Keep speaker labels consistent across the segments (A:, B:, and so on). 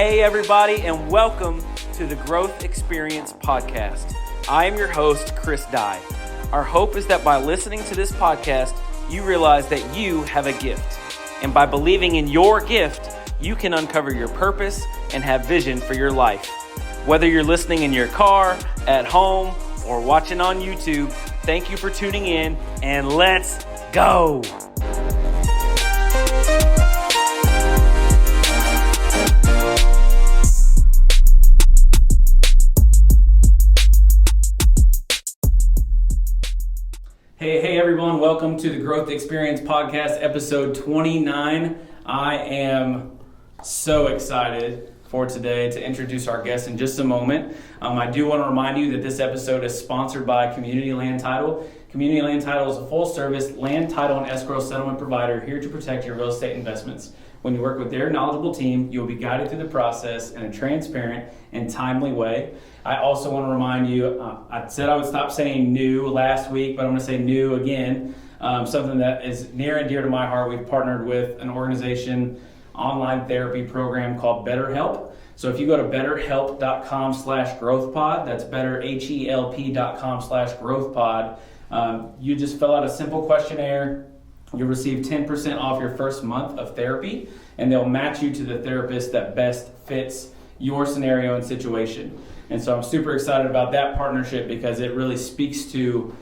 A: Hey everybody, and welcome to the Growth Experience Podcast. I am your host, Chris Dye. Our hope is that by listening to this podcast, you realize that you have a gift. And by believing in your gift, you can uncover your purpose and have vision for your life. Whether you're listening in your car, at home, or watching on YouTube, thank you for tuning in, and let's go! Hey everyone, welcome to the Growth Experience Podcast, episode 29. I am so excited for today to introduce our guest in just a moment. I do want to remind you that this episode is sponsored by Community Land Title. Community Land Title is a full-service land title and escrow settlement provider here to protect your real estate investments. When you work with their knowledgeable team, you will be guided through the process in a transparent and timely way. I also want to remind you, I said I would stop saying new last week, but I'm going to say new again. Something that is near and dear to my heart. We've partnered with an organization, online therapy program called BetterHelp. So if you go to betterhelp.com/growthpod, that's betterhelp.com/growthpod, you just fill out a simple questionnaire. You'll receive 10% off your first month of therapy, and they'll match you to the therapist that best fits your scenario and situation. And so I'm super excited about that partnership because it really speaks to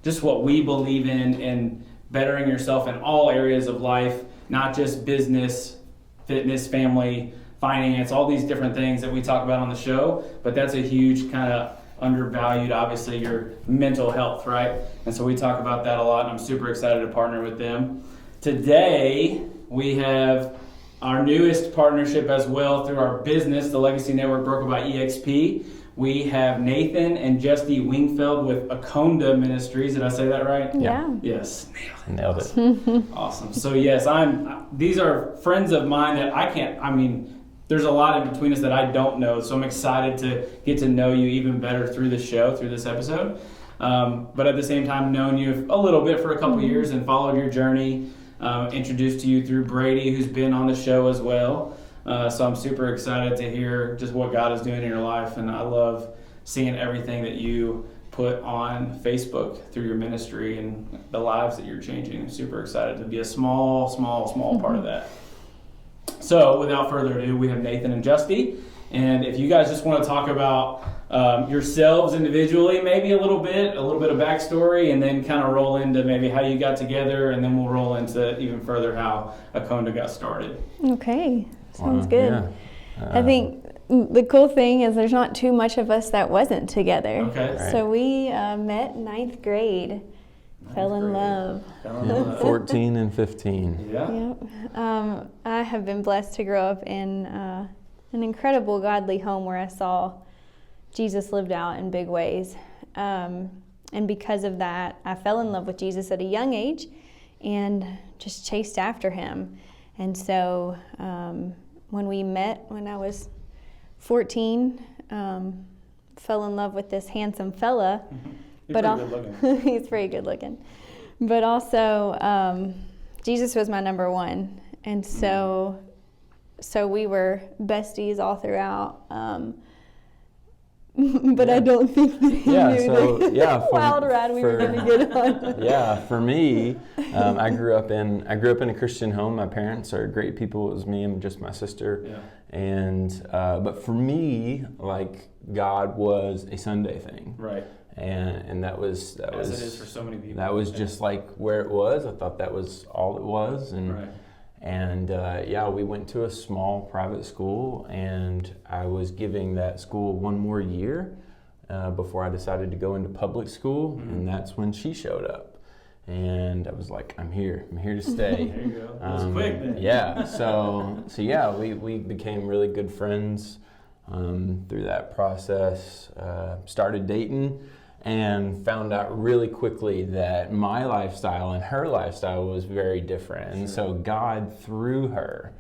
A: just what we believe in bettering yourself in all areas of life, not just business, fitness, family, finance, all these different things that we talk about on the show, but that's a huge kind of undervalued, obviously, your mental health, right? And so we talk about that a lot, and I'm super excited to partner with them. Today, we have our newest partnership as well through our business, the Legacy Network broker by EXP. We have Nathan and Justie Wingfeld with Akonda Ministries. Did I say that right?
B: Yeah.
A: Yes.
C: Nailed it.
A: Awesome. So yes, these are friends of mine that there's a lot in between us that I don't know, so I'm excited to get to know you even better through the show, through this episode. But at the same time, known you a little bit for a couple years and followed your journey, introduced to you through Brady, who's been on the show as well. So I'm super excited to hear just what God is doing in your life, and I love seeing everything that you put on Facebook through your ministry and the lives that you're changing. I'm super excited to be a small part of that. So without further ado, we have Nathan and Justie. And if you guys just want to talk about yourselves individually, maybe a little bit of backstory, and then kind of roll into maybe how you got together, and then we'll roll into even further how Akonda got started.
B: Okay, sounds good.
C: Yeah.
B: I think the cool thing is there's not too much of us that wasn't together.
A: Okay.
C: Right.
B: So we met ninth grade. Fell in love.
C: 14 and 15.
A: Yeah.
B: Yep. I have been blessed to grow up in an incredible godly home where I saw Jesus lived out in big ways. And because of that, I fell in love with Jesus at a young age and just chased after him. And so when we met when I was 14, fell in love with this handsome fella.
A: He's pretty good looking.
B: He's pretty good looking. But also, Jesus was my number one. And so we were besties all throughout. But I don't think that he knew the wild ride we were going to get on.
C: Yeah, for me, I grew up in a Christian home. My parents are great people. It was me and just my sister.
A: Yeah.
C: And but for me, like, God was a Sunday thing.
A: Right.
C: And that was
A: As it is for so many people.
C: That was just like where it was. I thought that was all it was. And
A: right.
C: And we went to a small private school, and I was giving that school one more year before I decided to go into public school, and that's when she showed up. And I was like, I'm here to stay.
A: There you go. It was quick then.
C: Yeah, so we became really good friends through that process, started dating, and found out really quickly that my lifestyle and her lifestyle was very different. And so God, through her,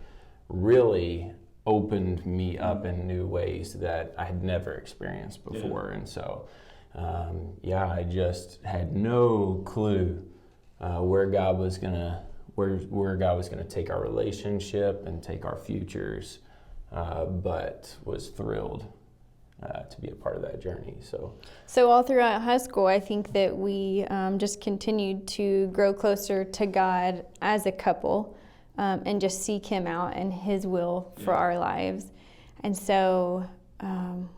C: really opened me up in new ways that I had never experienced before. Yeah. And so, I just had no clue where God was gonna where God was going to take our relationship and take our futures, but was thrilled to be a part of that journey.
B: So all throughout high school, I think that we just continued to grow closer to God as a couple, and just seek Him out and His will for our lives. And so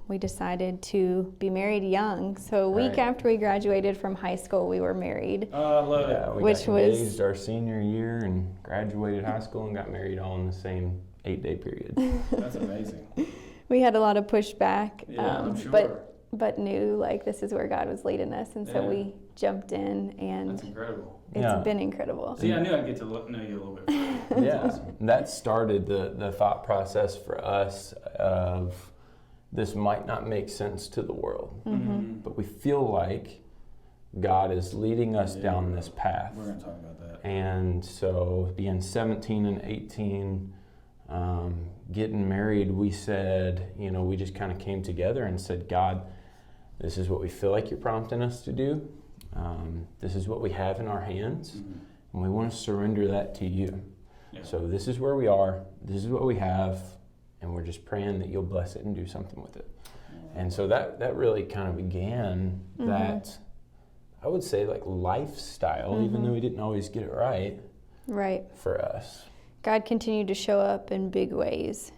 B: we decided to be married young. So a week after we graduated from high school, we were married.
A: Oh, I love it.
C: We got engaged our senior year and graduated high school and got married all in the same 8-day period.
A: That's amazing.
B: We had a lot of pushback,
A: I'm sure.
B: but knew like this is where God was leading us, and so we jumped in, and
A: that's incredible.
B: It's been incredible.
A: See, I knew I'd get to know you a little bit further.
C: Yeah,
A: awesome.
C: That started the thought process for us of this might not make sense to the world, but we feel like God is leading us down this path.
A: We're going to talk about that.
C: And so being 17 and 18, getting married, we said, we just kind of came together and said, God, this is what we feel like you're prompting us to do. This is what we have in our hands, and we want to surrender that to you. Yeah. So this is where we are, this is what we have, and we're just praying that you'll bless it and do something with it. And so that really kind of began that, I would say, like lifestyle, even though we didn't always get it right for us.
B: God continued to show up in big ways,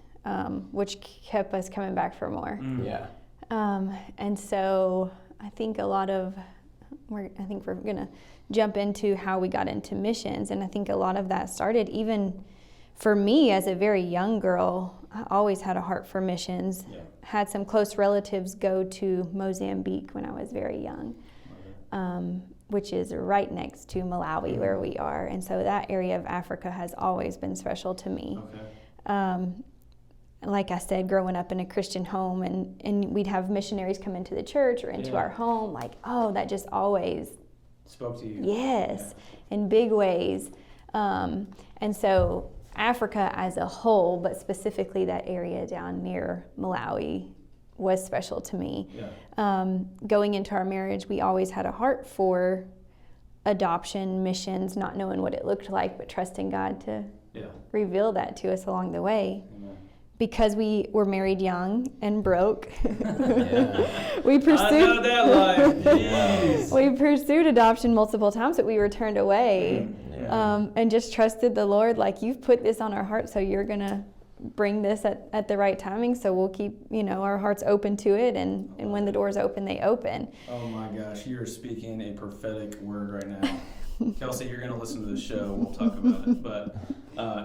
B: which kept us coming back for more.
C: Yeah.
B: And so I think we're going to jump into how we got into missions. And I think a lot of that started even for me as a very young girl. I always had a heart for missions. Yeah. Had some close relatives go to Mozambique when I was very young, which is right next to Malawi where we are. And so that area of Africa has always been special to me. Okay. Like I said, growing up in a Christian home, and we'd have missionaries come into the church or into our home, that just always
A: spoke to you.
B: Yes, in big ways. And so Africa as a whole, but specifically that area down near Malawi, was special to me. Yeah. Going into our marriage, we always had a heart for adoption, missions, not knowing what it looked like, but trusting God to reveal that to us along the way. Amen. Because we were married young and broke, we pursued.
A: I know that life. Jeez.
B: We pursued adoption multiple times, but we were turned away, and just trusted the Lord. Like, you've put this on our heart, so you're gonna bring this at the right timing. So we'll keep our hearts open to it, and when the doors open, they open.
A: Oh my gosh, you're speaking a prophetic word right now. Kelsey, you're going to listen to the show. We'll talk about it. But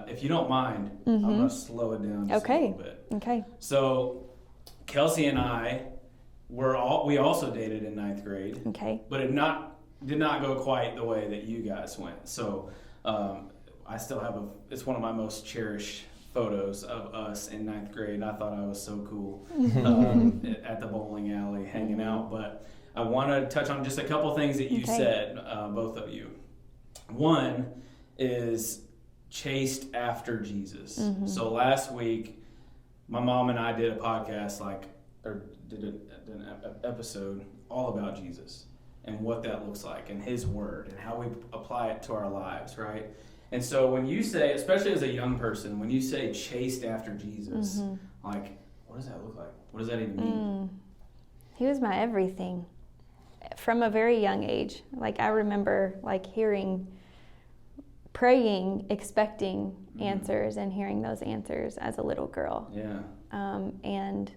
A: if you don't mind, I'm going to slow it down just a little bit.
B: Okay.
A: So Kelsey and I we also dated in 9th grade.
B: Okay.
A: But it did not go quite the way that you guys went. So I still have it's one of my most cherished photos of us in 9th grade. I thought I was so cool at the bowling alley hanging out. But I want to touch on just a couple things that you said, both of you. One is chased after Jesus. So last week, my mom and I did a podcast, did an episode all about Jesus and what that looks like and His Word and how we apply it to our lives, right? And so when you say, especially as a young person, when you say chased after Jesus, what does that look like? What does that even mean?
B: He was my everything. From a very young age. I remember hearing, praying, expecting answers, and hearing those answers as a little girl.
A: Yeah.
B: And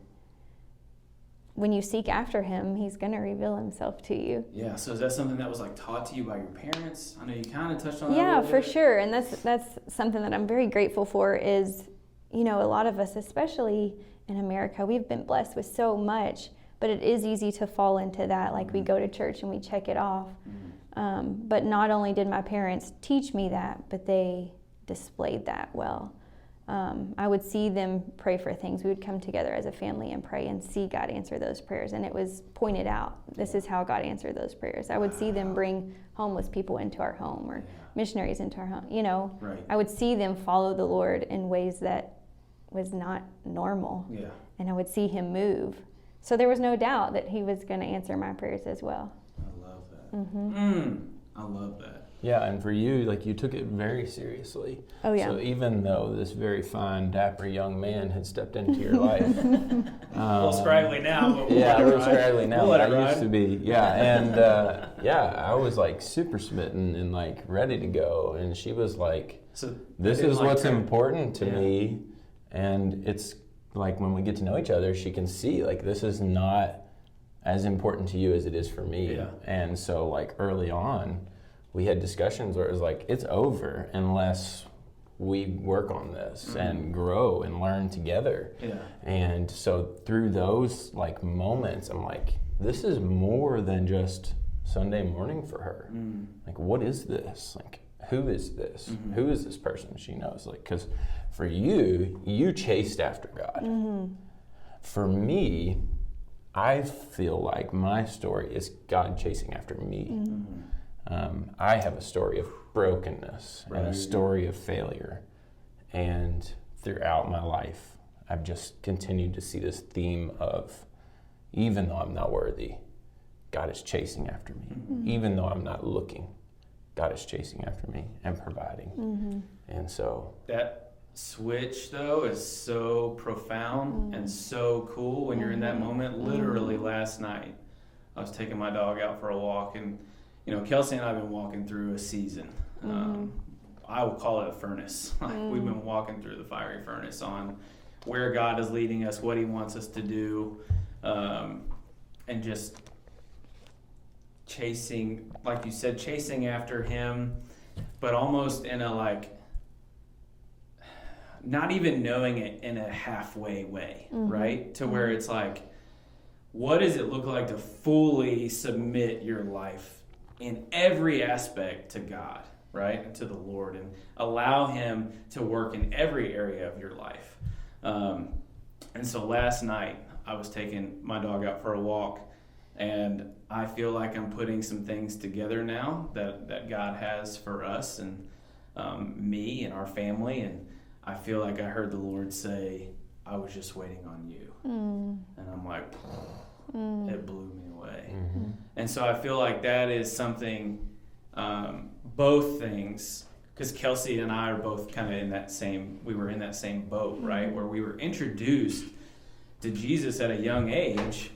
B: when you seek after Him, He's going to reveal Himself to you.
A: Yeah. So is that something that was taught to you by your parents? I know you kind of touched on that.
B: Yeah, for sure. And that's something that I'm very grateful for. Is a lot of us, especially in America, we've been blessed with so much. But it is easy to fall into that, we go to church and we check it off. But not only did my parents teach me that, but they displayed that well. I would see them pray for things. We would come together as a family and pray and see God answer those prayers. And it was pointed out, this is how God answered those prayers. I would see them bring homeless people into our home or missionaries into our home.
A: Right.
B: I would see them follow the Lord in ways that was not normal.
A: Yeah.
B: And I would see Him move. So there was no doubt that He was going to answer my prayers as well.
A: I love that. I love that.
C: Yeah, and for you, like, you took it very seriously.
B: Oh, yeah.
C: So even though this very fine, dapper young man had stepped into your life,
A: a little scraggly now, but
C: yeah, a little
A: ride.
C: scraggly now,
A: We'll let
C: but
A: it
C: I
A: ride.
C: used to be, yeah, and I was like super smitten and like ready to go, and she was like,
A: So
C: "This
A: I didn't
C: is
A: like
C: what's
A: her.
C: important to
A: Yeah.
C: me," and it's like when we get to know each other, she can see like this is not as important to you as it is for me,
A: Yeah.
C: and so like early on, we had discussions where it was like it's over unless we work on this and grow and learn together.
A: Yeah.
C: And so through those like moments, I'm like, this is more than just Sunday morning for her. Like, what is this? Like, who is this? Who is this person she knows? Like, because for you chased after God. For me, I feel like my story is God chasing after me. I have a story of brokenness and a story of failure. And throughout my life, I've just continued to see this theme of, even though I'm not worthy, God is chasing after me. Even though I'm not looking, God is chasing after me and providing. And so
A: That switch, though, is so profound and so cool when you're in that moment. Literally last night, I was taking my dog out for a walk, and Kelsey and I have been walking through a season. I would call it a furnace. Like we've been walking through the fiery furnace on where God is leading us, what He wants us to do, and just chasing, like you said, chasing after Him, but almost in a like, not even knowing it in a halfway way, right? To where it's like, what does it look like to fully submit your life in every aspect to God, right? And to the Lord, and allow Him to work in every area of your life. And so last night, I was taking my dog out for a walk, and I feel like I'm putting some things together now that God has for us and me and our family. And I feel like I heard the Lord say, I was just waiting on you. And I'm like, it blew me away. And so I feel like that is something, both things, because Kelsey and I are both kind of we were in that same boat, right? Where we were introduced to Jesus at a young age,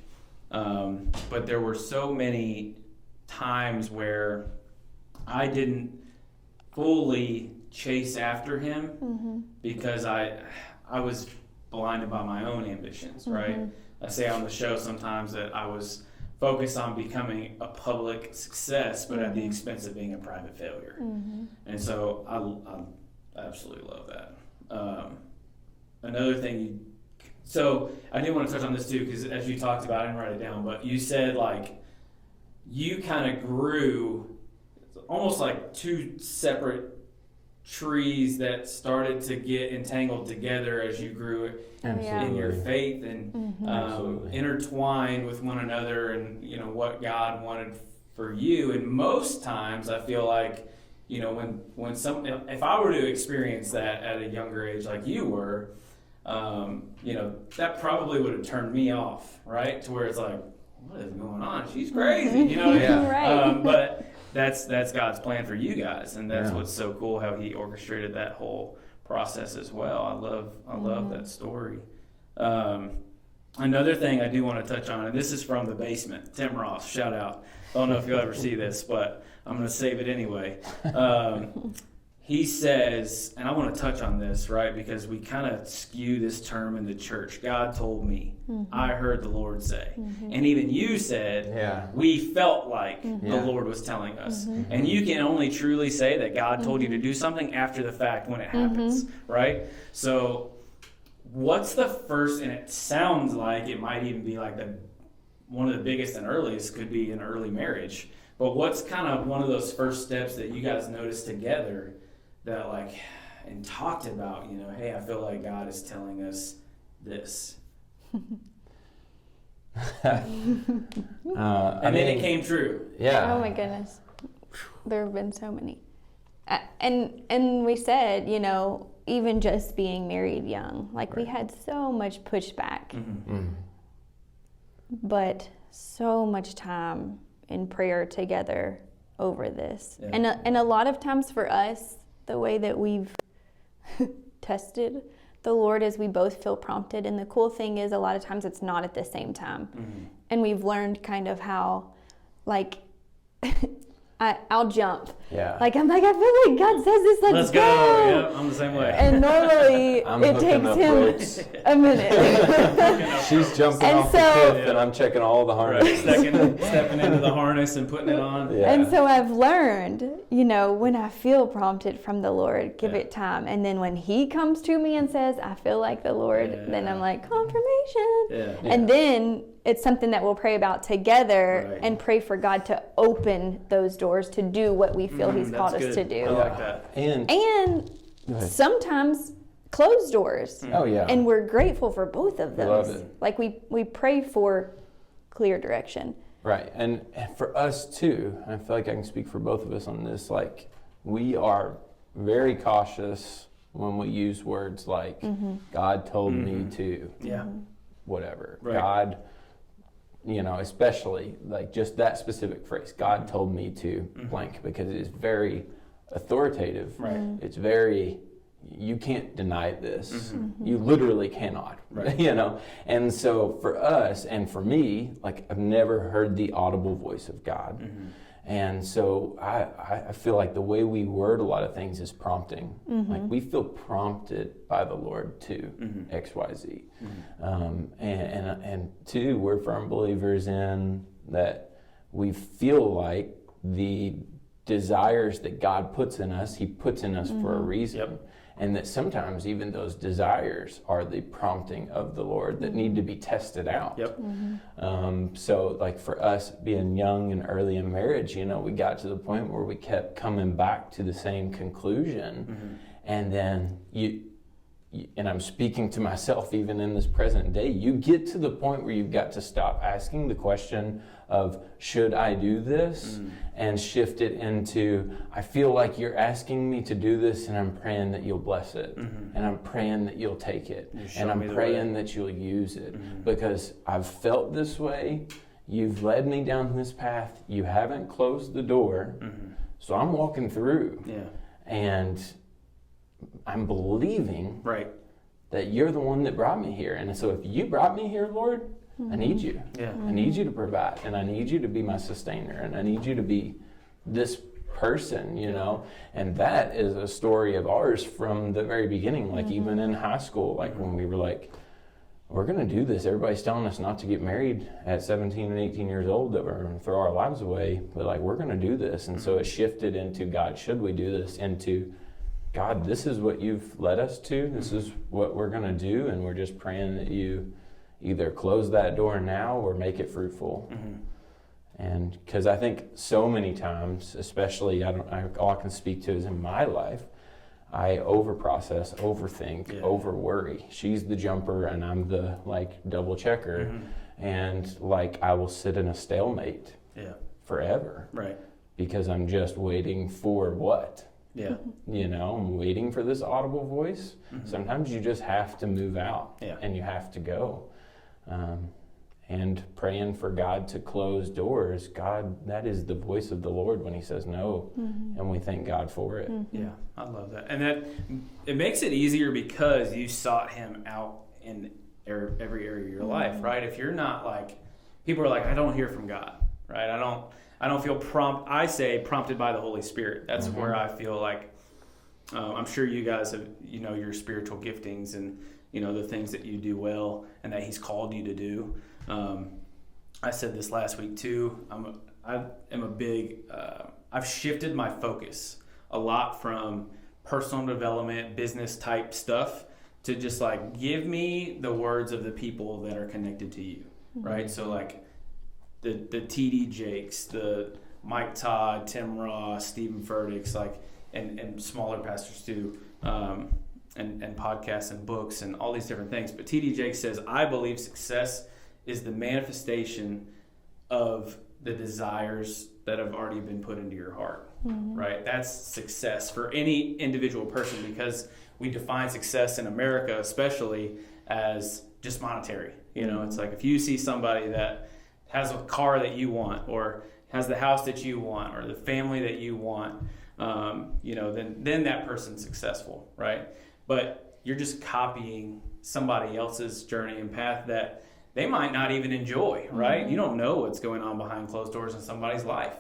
A: but there were so many times where I didn't fully chase after Him because I was blinded by my own ambitions, right? I say on the show sometimes that I was focused on becoming a public success, but at the expense of being a private failure. And so I absolutely love that. Another thing, so I did want to touch on this too, because as you talked about, I didn't write it down, but you said like you kind of grew almost like two separate trees that started to get entangled together as you grew in your faith and intertwined with one another, and what God wanted for you. And most times I feel like if I were to experience that at a younger age like you were, that probably would have turned me off, right? To where it's like, what is going on? She's crazy, you know what I mean?
B: Right.
A: But that's God's plan for you guys, and that's what's so cool, how He orchestrated that whole process as well. I love that story. Another thing I do want to touch on, and this is from the basement, Tim Ross, shout out. I don't know if you'll ever see this, but I'm going to save it anyway. He says, and I want to touch on this, right, because we kind of skew this term in the church. God told me, I heard the Lord say. And even you said, we felt like the Lord was telling us. And you can only truly say that God told you to do something after the fact when it happens, right? So what's the first, and it sounds like it might even be like one of the biggest and earliest could be an early marriage. But what's kind of one of those first steps that you guys noticed together that and talked about, hey, I feel like God is telling us this. And then it came true.
C: Yeah.
B: Oh my goodness. There have been so many. And we said, even just being married young, we had so much pushback. But so much time in prayer together over this.
A: Yeah.
B: And a lot of times for us, the way that we've tested the Lord is we both feel prompted. And the cool thing is a lot of times it's not at the same time.
A: Mm-hmm.
B: And we've learned kind of how, like, I'll jump.
C: Yeah.
B: Like, I'm like, I feel like God says this, let's
A: go. Yeah, I'm the same way.
B: And normally
C: I'm
B: it
C: hooking
B: takes
C: up
B: him
C: ropes.
B: a minute.
C: She's jumping
B: And
C: off the
B: so-
C: cliff, and I'm checking all the
A: Right,
C: harnesses.
A: stepping into the harness and putting it on.
C: Yeah.
B: And so I've learned, you know, when I feel prompted from the Lord, give
A: Yeah.
B: it time. And then when He comes to me and says, I feel like the Lord, then I'm like, confirmation.
A: Yeah.
B: And then it's something that we'll pray about together
A: Right.
B: and pray for God to open those doors to do what we feel He's
A: That's
B: called us
A: good.
B: to do.
A: I like that.
C: And
B: And
C: Go ahead.
B: sometimes closed doors.
C: oh yeah,
B: And we're grateful for both of
C: We love
B: those.
C: it.
B: Like we pray for clear direction.
C: right. And for us too, I feel like I can speak for both of us on this. Like, we are very cautious when we use words like God told me to
A: Yeah.
C: whatever.
A: Right.
C: God, you know, especially like just that specific phrase, God told me to blank, because it is very authoritative.
A: Right.
C: It's very, you can't deny this. You literally cannot,
A: Right.
C: you know? And so for us and for me, like, I've never heard the audible voice of God. And so I feel like the way we word a lot of things is prompting. Like, we feel prompted by the Lord to X, Y, Z. And two, we're firm believers in that we feel like the desires that God puts in us, He puts in us for a reason.
A: Yep.
C: And that sometimes even those desires are the prompting of the Lord that need to be tested out.
A: Yep.
C: So like for us being young and early in marriage, you know, we got to the point where we kept coming back to the same conclusion. And then and I'm speaking to myself even in this present day, you get to the point where you've got to stop asking the question of, should I do this? And shift it into, I feel like you're asking me to do this, and I'm praying that you'll bless it. And I'm praying that you'll take it.
A: show
C: And I'm
A: me the
C: praying
A: way.
C: that you'll use it. Because I've felt this way. You've led me down this path. You haven't closed the door. So I'm walking through.
A: Yeah.
C: And I'm believing
A: Right.
C: that you're the one that brought me here. And so if you brought me here, Lord, I need you.
A: Yeah.
C: I need you to provide, and I need you to be my sustainer, and I need you to be this person, you know. And that is a story of ours from the very beginning, like even in high school, like when we were like, we're going to do this. Everybody's telling us not to get married at 17 and 18 years old, that we're going to throw our lives away, but like, we're going to do this. And so it shifted into, God, should we do this? Into, God, this is what you've led us to. This is what we're going to do. And we're just praying that you either close that door now or make it fruitful. And because I think so many times, especially, all I can speak to is in my life, I overprocess, overthink, over-worry. She's the jumper and I'm the like double checker. And like, I will sit in a stalemate forever.
A: Right.
C: Because I'm just waiting for what?
A: Yeah.
C: You know, I'm waiting for this audible voice. Sometimes you just have to move out and you have to go. And praying for God to close doors. God, that is the voice of the Lord when He says no. And we thank God for it.
A: Yeah, I love that. And that it makes it easier because you sought Him out in every area of your life, right? If you're not like, people are like, I don't hear from God, right? I don't feel prompted by the Holy Spirit. That's where I feel like, I'm sure you guys have, you know, your spiritual giftings and, you know, the things that you do well and that He's called you to do. I said this last week too. I've shifted my focus a lot from personal development, business type stuff to just like, give me the words of the people that are connected to you, right? So like the TD Jakes, the Mike Todd, Tim Ross, Stephen Furtick's, like, and smaller pastors too, and podcasts and books and all these different things. But TD Jakes says, I believe success is the manifestation of the desires that have already been put into your heart, right? That's success for any individual person, because we define success in America especially as just monetary. You know, it's like if you see somebody that has a car that you want or has the house that you want or the family that you want, then that person's successful, right? But you're just copying somebody else's journey and path that they might not even enjoy, right? You don't know what's going on behind closed doors in somebody's life.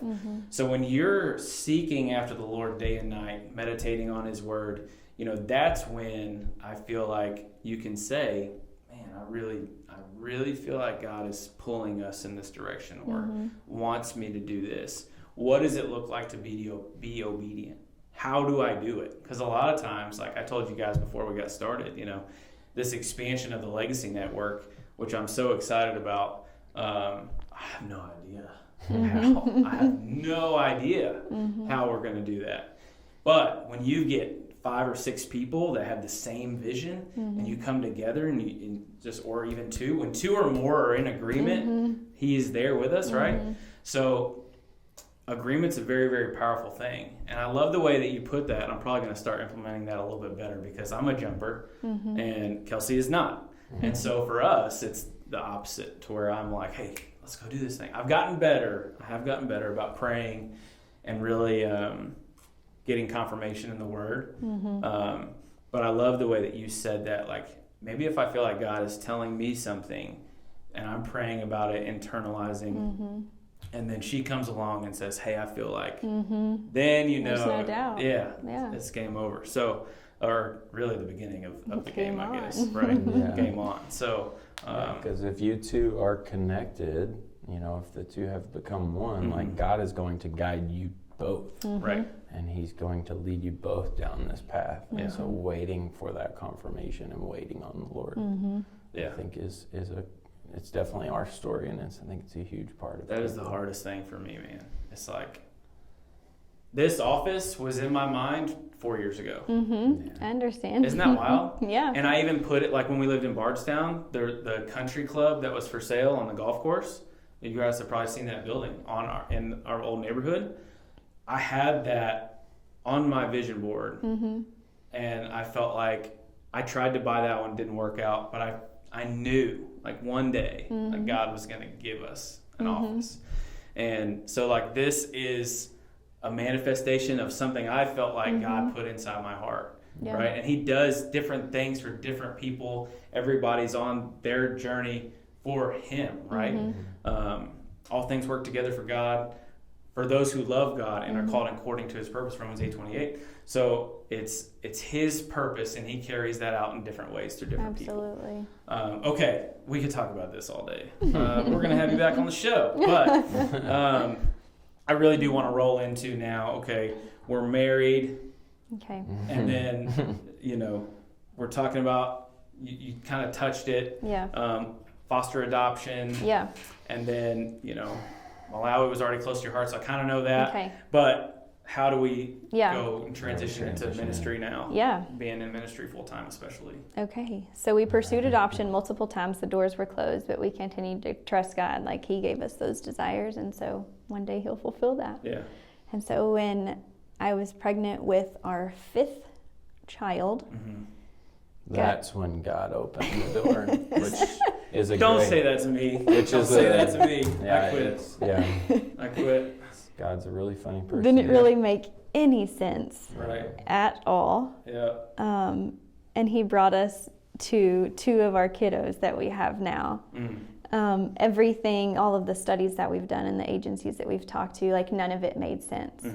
A: So when you're seeking after the Lord day and night, meditating on his word, that's when I feel like you can say, man, I really feel like God is pulling us in this direction or wants me to do this. What does it look like to be obedient? How do I do it? Because a lot of times, like I told you guys before we got started, this expansion of the Legacy Network, which I'm so excited about, I have no idea how. I have no idea how we're going to do that. But when you get 5 or 6 people that have the same vision and you come together or even 2, when 2 or more are in agreement, he is there with us, right? So agreement's a very, very powerful thing. And I love the way that you put that. I'm probably going to start implementing that a little bit better because I'm a jumper and Kelsey is not. And so for us, it's the opposite to where I'm like, hey, let's go do this thing. I have gotten better about praying and really getting confirmation in the word. But I love the way that you said that, like, maybe if I feel like God is telling me something and I'm praying about it, internalizing, and then she comes along and says, hey, I feel like, then
B: There's no doubt.
A: Yeah, it's game over. So, or really the beginning of the game, I guess,
B: on.
A: right? Game on. So,
C: because if you two are connected, if the two have become one, like God is going to guide you both.
A: Right.
C: And he's going to lead you both down this path. And so waiting for that confirmation and waiting on the Lord, I think it's definitely our story, and I think it's a huge part of it.
A: That is the hardest thing for me, man. It's like, this office was in my mind 4 years ago.
B: I understand.
A: Isn't that wild?
B: Yeah.
A: And I even put it, like when we lived in Bardstown, the country club that was for sale on the golf course, you guys have probably seen that building in our old neighborhood. I had that on my vision board, and I felt like I tried to buy that one, didn't work out, but I knew like one day like God was going to give us an office. And so like this is a manifestation of something I felt like God put inside my heart, right? And he does different things for different people. Everybody's on their journey for him, right? All things work together for God, for those who love God and are called according to his purpose, Romans 8:28. So it's his purpose, and he carries that out in different ways through different people.
B: Absolutely.
A: Okay, we could talk about this all day. We're going to have you back on the show. But I really do want to roll into now, okay, we're married.
B: Okay.
A: And then, we're talking about, you kind of touched it.
B: Yeah.
A: Foster adoption.
B: Yeah.
A: And then, Malawi was already close to your heart, so I kind of know that.
B: Okay.
A: But how do we go and transition into
C: transition.
A: ministry now?
B: Yeah.
A: Being in ministry full time, especially.
B: Okay. So we pursued adoption multiple times. The doors were closed, but we continued to trust God. Like he gave us those desires, and so one day he'll fulfill that.
A: Yeah.
B: And so when I was pregnant with our 5th child,
C: That's when God opened the door, which is a
A: Don't
C: great,
A: say that to me.
C: Which
A: Don't
C: is
A: say
C: a-
A: that to me.
C: Yeah,
A: I quit.
C: it's, yeah.
A: I quit.
C: God's a really funny person.
B: didn't really make any sense
A: Right.
B: at all.
A: Yeah.
B: And he brought us to 2 of our kiddos that we have now. Everything, all of the studies that we've done and the agencies that we've talked to, like none of it made sense.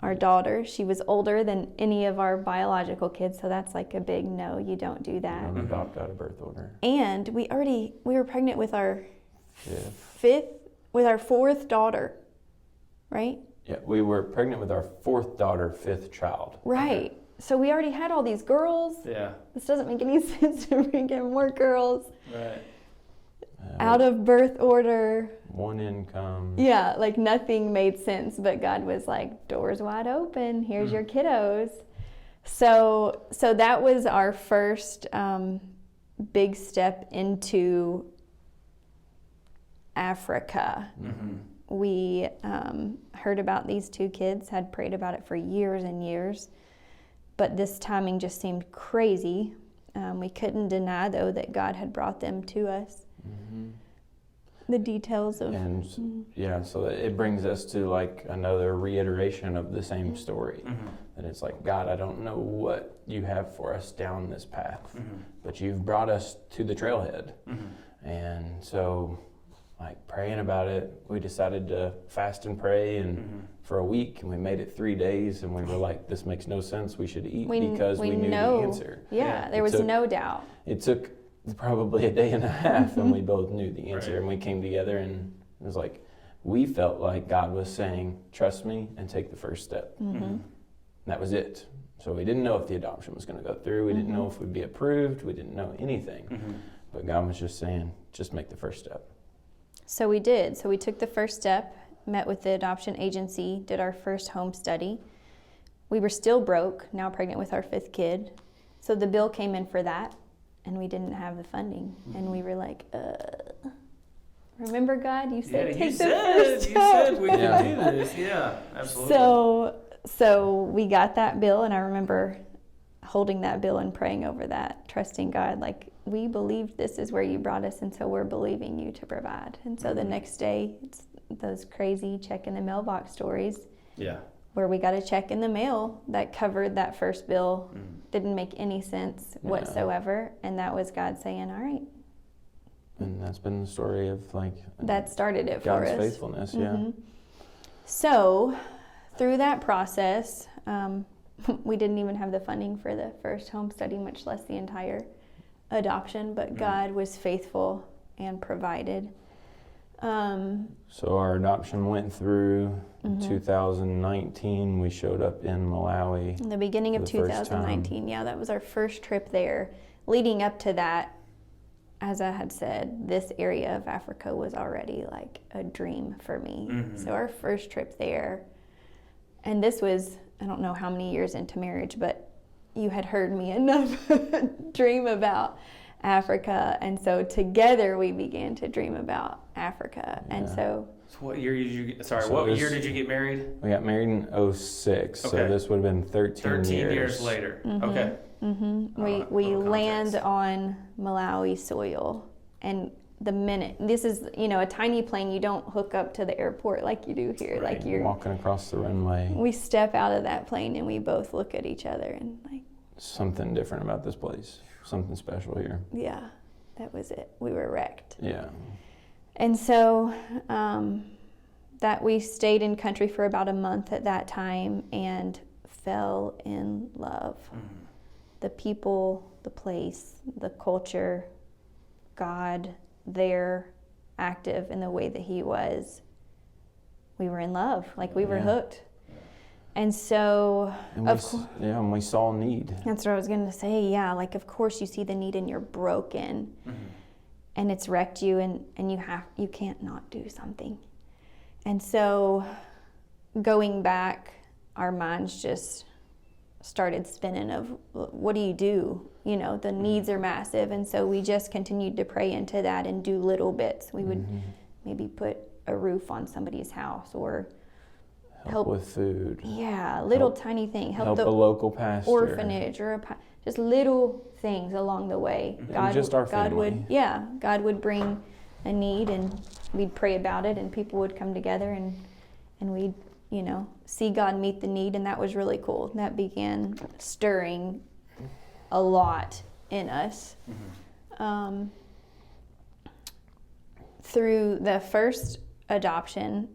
B: Our daughter, she was older than any of our biological kids, so that's like a big no, you don't do that.
C: Don't adopt out of birth order.
B: And we were pregnant with our
C: Yeah.
B: 4th daughter, right?
C: Yeah, we were pregnant with our 4th daughter, 5th child.
B: Right. So we already had all these girls.
A: Yeah.
B: This doesn't make any sense to bring in more girls.
A: Right.
B: Out of birth order.
C: One income.
B: Yeah, like nothing made sense, but God was like, doors wide open, here's your kiddos. So that was our first big step into Africa. We heard about these 2 kids, had prayed about it for years and years, but this timing just seemed crazy. We couldn't deny, though, that God had brought them to us. the details of.
C: And yeah, so it brings us to like another reiteration of the same story. And it's like, God, I don't know what you have for us down this path, but you've brought us to the trailhead. And so, like, praying about it, we decided to fast and pray for a week, and we made it 3 days, and we were like, this makes no sense, we should eat, because we knew the answer.
B: Yeah, there was no doubt.
C: It took probably a day and a half, and we both knew the answer, and we came together, and it was like, we felt like God was saying, trust me and take the first step. And that was it. So we didn't know if the adoption was going to go through. We didn't know if we'd be approved. We didn't know anything. But God was just saying, just make the first step.
B: So we did. So we took the first step, met with the adoption agency, did our first home study. We were still broke, now pregnant with our 5th kid. So the bill came in for that, and we didn't have the funding. And we were like, remember, God, you said take the first step.
A: You said we could do this. Yeah, absolutely.
B: So we got that bill, and I remember holding that bill and praying over that, trusting God, like, we believed this is where you brought us, and so we're believing you to provide. And so the next day, it's those crazy check in the mailbox stories.
A: Yeah.
B: Where we got a check in the mail that covered that first bill. Didn't make any sense whatsoever. And that was God saying, all right.
C: And that's been the story of like
B: that started it
C: God's
B: for us.
C: Faithfulness, yeah.
B: So through that process, we didn't even have the funding for the first home study, much less the entire adoption, but God was faithful and provided.
C: So our adoption went through in 2019. We showed up in Malawi.
B: In the beginning of 2019, yeah, that was our first trip there. Leading up to that, as I had said, this area of Africa was already like a dream for me. So our first trip there, and this was, I don't know how many years into marriage, but you had heard me enough dream about Africa, and so together we began to dream about Africa. And so
A: what year did you get, what year did you get married?
C: We got married in 2006, so this would have been 13
A: years later. Okay.
B: We land on Malawi soil, and the minute, this is, a tiny plane, you don't hook up to the airport like you do here.
C: Right.
B: Like you're
C: walking across the runway.
B: We step out of that plane and we both look at each other and like,
C: something different about this place. Something special here.
B: Yeah, that was it. We were wrecked.
C: Yeah.
B: And so that we stayed in country for about a month at that time and fell in love. The people, the place, the culture, God there, active in the way that he was. We were in love, like we were hooked. And so,
C: and we saw need.
B: That's what I was going to say. Yeah, like of course you see the need and you're broken, and it's wrecked you, and you can't not do something. And so, going back, our minds just started spinning of what do you do? The needs are massive, and so we just continued to pray into that and do little bits. We would maybe put a roof on somebody's house or help
C: with food.
B: Yeah, little tiny thing.
C: Help a local pastor.
B: Orphanage or just little things along the way.
C: God would,
B: God would bring a need, and we'd pray about it, and people would come together, and we'd, see God meet the need, and that was really cool. That began stirring a lot in us. Through the first adoption,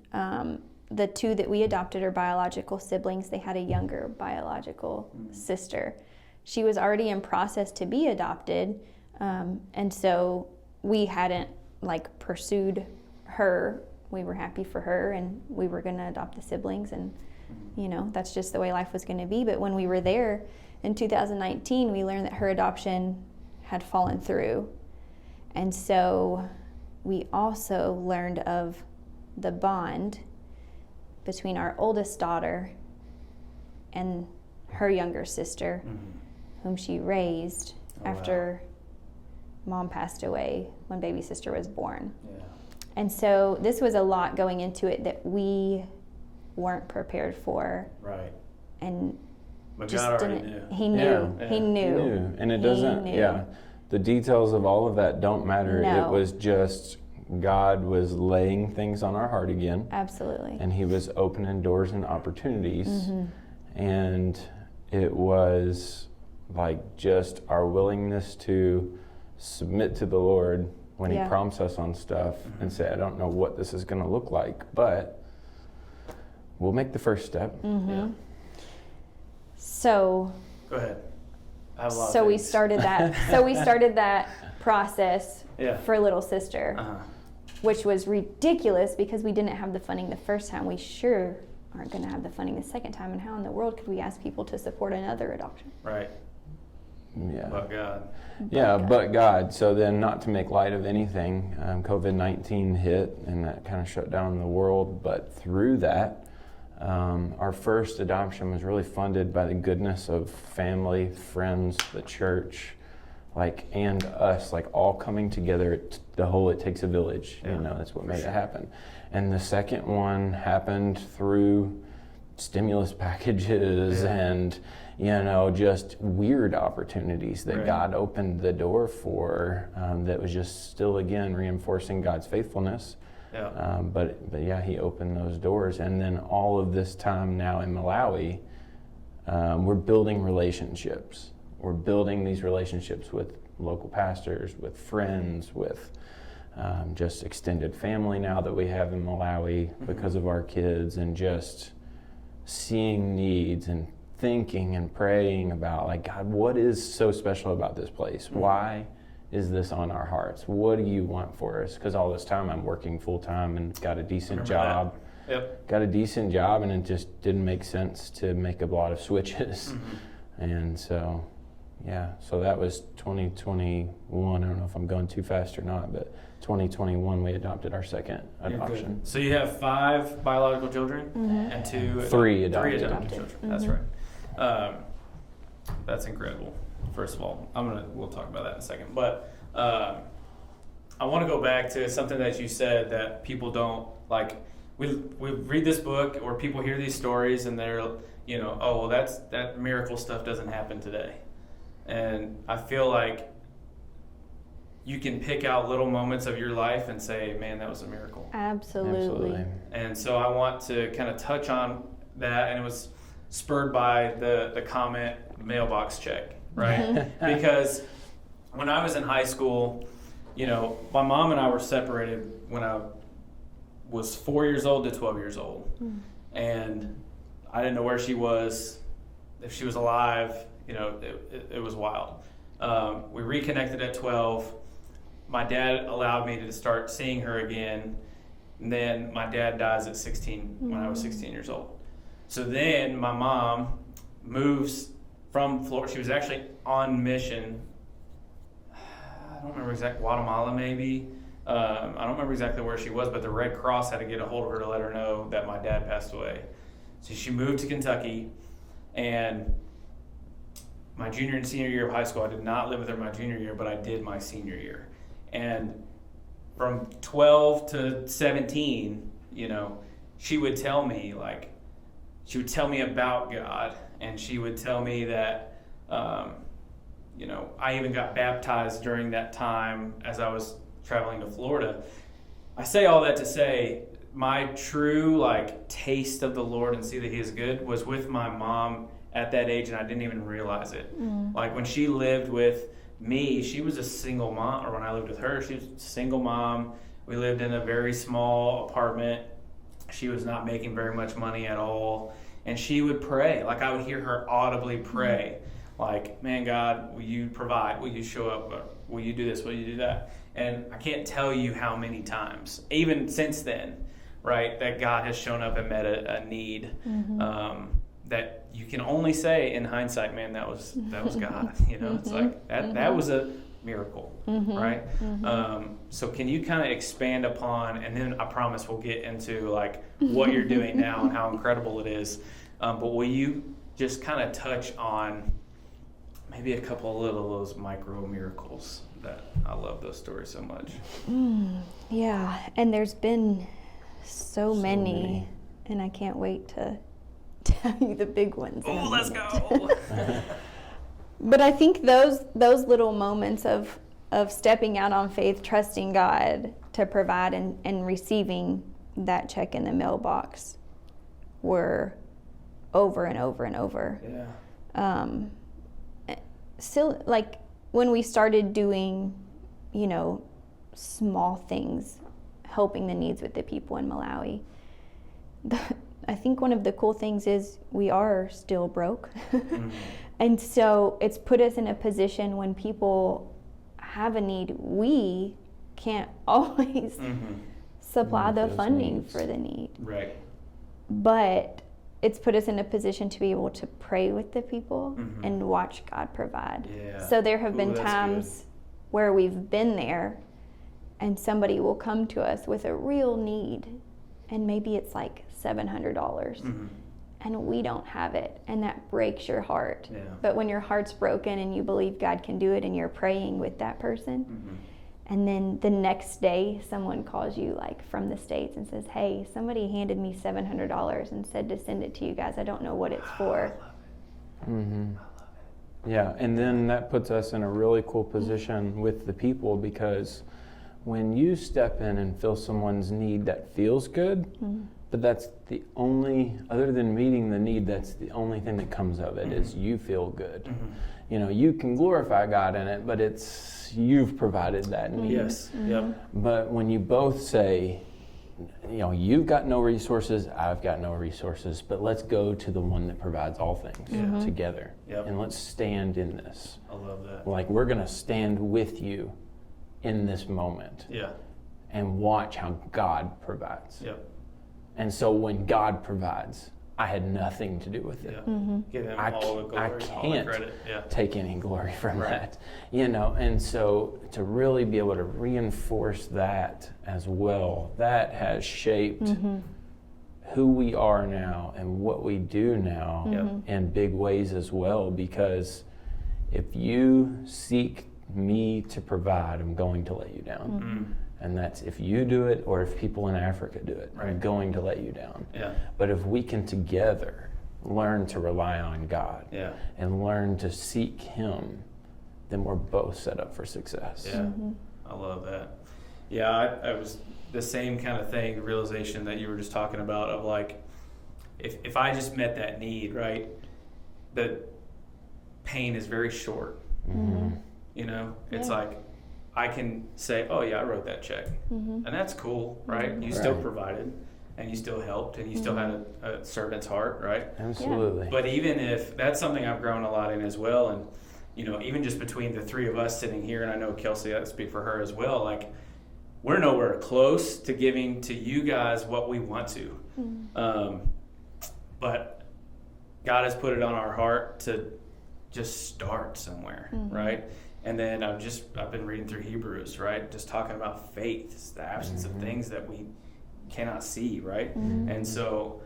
B: the two that we adopted are biological siblings. They had a younger biological sister. She was already in process to be adopted, and so we hadn't pursued her. We were happy for her, and we were going to adopt the siblings, and that's just the way life was going to be. But when we were there in 2019, we learned that her adoption had fallen through, and so we also learned of the bond between our oldest daughter and her younger sister, whom she raised after mom passed away when baby sister was born. And so this was a lot going into it that we weren't prepared for.
A: Right.
B: And
A: but
B: just
A: God already
B: didn't.
A: knew.
B: He knew. He knew.
C: And it doesn't. The details of all of that don't matter.
B: No.
C: It was just God was laying things on our heart again.
B: Absolutely.
C: And he was opening doors and opportunities. And it was like just our willingness to submit to the Lord when he prompts us on stuff and say, I don't know what this is going to look like, but we'll make the first step.
B: So
A: go ahead. I have a lot
B: so
A: of
B: we
A: things.
B: started that. So we started that process for little sister, which was ridiculous because we didn't have the funding the first time. We sure aren't going to have the funding the second time. And how in the world could we ask people to support another adoption?
A: Right.
C: Yeah.
A: But God.
C: But God. So then, not to make light of anything, COVID-19 hit and that kind of shut down the world. But through that, our first adoption was really funded by the goodness of family, friends, the church, and us, all coming together. It takes a village. That's what made it happen. And the second one happened through stimulus packages and just weird opportunities that God opened the door for, that was just still, again, reinforcing God's faithfulness. But he opened those doors. And then all of this time now in Malawi, we're building relationships. We're building these relationships with local pastors, with friends, with just extended family now that we have in Malawi because of our kids, and just seeing needs and thinking and praying about, God, what is so special about this place? Why is this on our hearts? What do you want for us? Because all this time I'm working full time and got a decent job. Got a decent job, and it just didn't make sense to make a lot of switches. And so, so that was 2021. I don't know if I'm going too fast or not, but 2021 we adopted our second adoption.
A: So you have 5 biological children and
C: 3 adopted
A: children. That's right. That's incredible. First of all, we'll talk about that in a second. But I want to go back to something that you said that people don't like. We read this book, or people hear these stories, and they're, oh, well, that miracle stuff doesn't happen today. And I feel like you can pick out little moments of your life and say, man, that was a miracle.
B: Absolutely.
A: And so I want to kind of touch on that, and it was spurred by the comment mailbox check, right? Because when I was in high school, my mom and I were separated when I was 4 years old to 12 years old. And I didn't know where she was, if she was alive. It was wild. We reconnected at 12. My dad allowed me to start seeing her again. And then my dad dies at 16 when I was 16 years old. So then my mom moves from Florida. She was actually on mission. I don't remember exactly, Guatemala maybe. I don't remember exactly where she was, but the Red Cross had to get a hold of her to let her know that my dad passed away. So she moved to Kentucky, and my junior and senior year of high school, I did not live with her my junior year, but I did my senior year. And from 12 to 17, she would tell me, about God, and she would tell me that, I even got baptized during that time as I was traveling to Florida. I say all that to say my true taste of the Lord and see that he is good was with my mom at that age, and I didn't even realize it. When she lived with me, she was a single mom, or when I lived with her, she was a single mom. We lived in a very small apartment. She was not making very much money at all, and she would pray. I would hear her audibly pray, man, God, will you provide? Will you show up? Will you do this? Will you do that? And I can't tell you how many times, even since then, right, that God has shown up and met a need that you can only say in hindsight, man, that was God. It's that was a miracle, right? So can you kind of expand upon, and then I promise we'll get into what you're doing now and how incredible it is. But will you just kind of touch on maybe a couple of those micro miracles? That I love those stories so much.
B: Yeah, and there's been so many, and I can't wait to tell you the big ones.
A: Oh, let's go!
B: But I think those little moments of stepping out on faith, trusting God, to provide, and receiving that check in the mailbox were over and over and over. Still, like when we started doing, small things, helping the needs with the people in Malawi, I think one of the cool things is we are still broke. And so it's put us in a position when people have a need, we can't always supply the funding for the need.
A: Right.
B: But it's put us in a position to be able to pray with the people and watch God provide.
A: Yeah.
B: So there have been times where we've been there and somebody will come to us with a real need, and maybe it's like $700 and we don't have it, and that breaks your heart. But when your heart's broken and you believe God can do it and you're praying with that person, and then the next day someone calls you like from the States and says, hey, somebody handed me $700 and said to send it to you guys. I don't know what it's for.
C: I love it. Yeah, and then that puts us in a really cool position with the people, because when you step in and fill someone's need, that feels good, but that's the only, other than meeting the need, that's the only thing that comes of it, is you feel good. You can glorify God in it, but it's, you've provided that need.
A: Yes.
C: But when you both say, you've got no resources, I've got no resources, but let's go to the one that provides all things together. And let's stand in this.
A: I love that.
C: Like, we're going to stand with you in this moment. And watch how God provides. And so when God provides, I had nothing to do with it.
A: Give him all the glory,
C: I
A: all the
C: can't
A: credit.
C: take any glory from that. And so to really be able to reinforce that as well, that has shaped who we are now and what we do now in big ways as well. Because if you seek me to provide, I'm going to let you down. And that's if you do it or if people in Africa do it, I'm going to let you down. But if we can together learn to rely on God and learn to seek him, then we're both set up for success.
A: I love that. I was the same kind of thing, the realization that you were just talking about, of like, if I just met that need, right, the pain is very short. It's like, I can say, oh yeah, I wrote that check. And that's cool, right? You still provided, and you still helped, and you still had a servant's heart, right?
C: Absolutely.
A: But even if, that's something I've grown a lot in as well, and even just between the three of us sitting here, and I know Kelsey, I speak for her as well, like, we're nowhere close to giving to you guys what we want to. But God has put it on our heart to just start somewhere, right? And then I've been reading through Hebrews, right? Just talking about faith. It's the absence of things that we cannot see, right? And so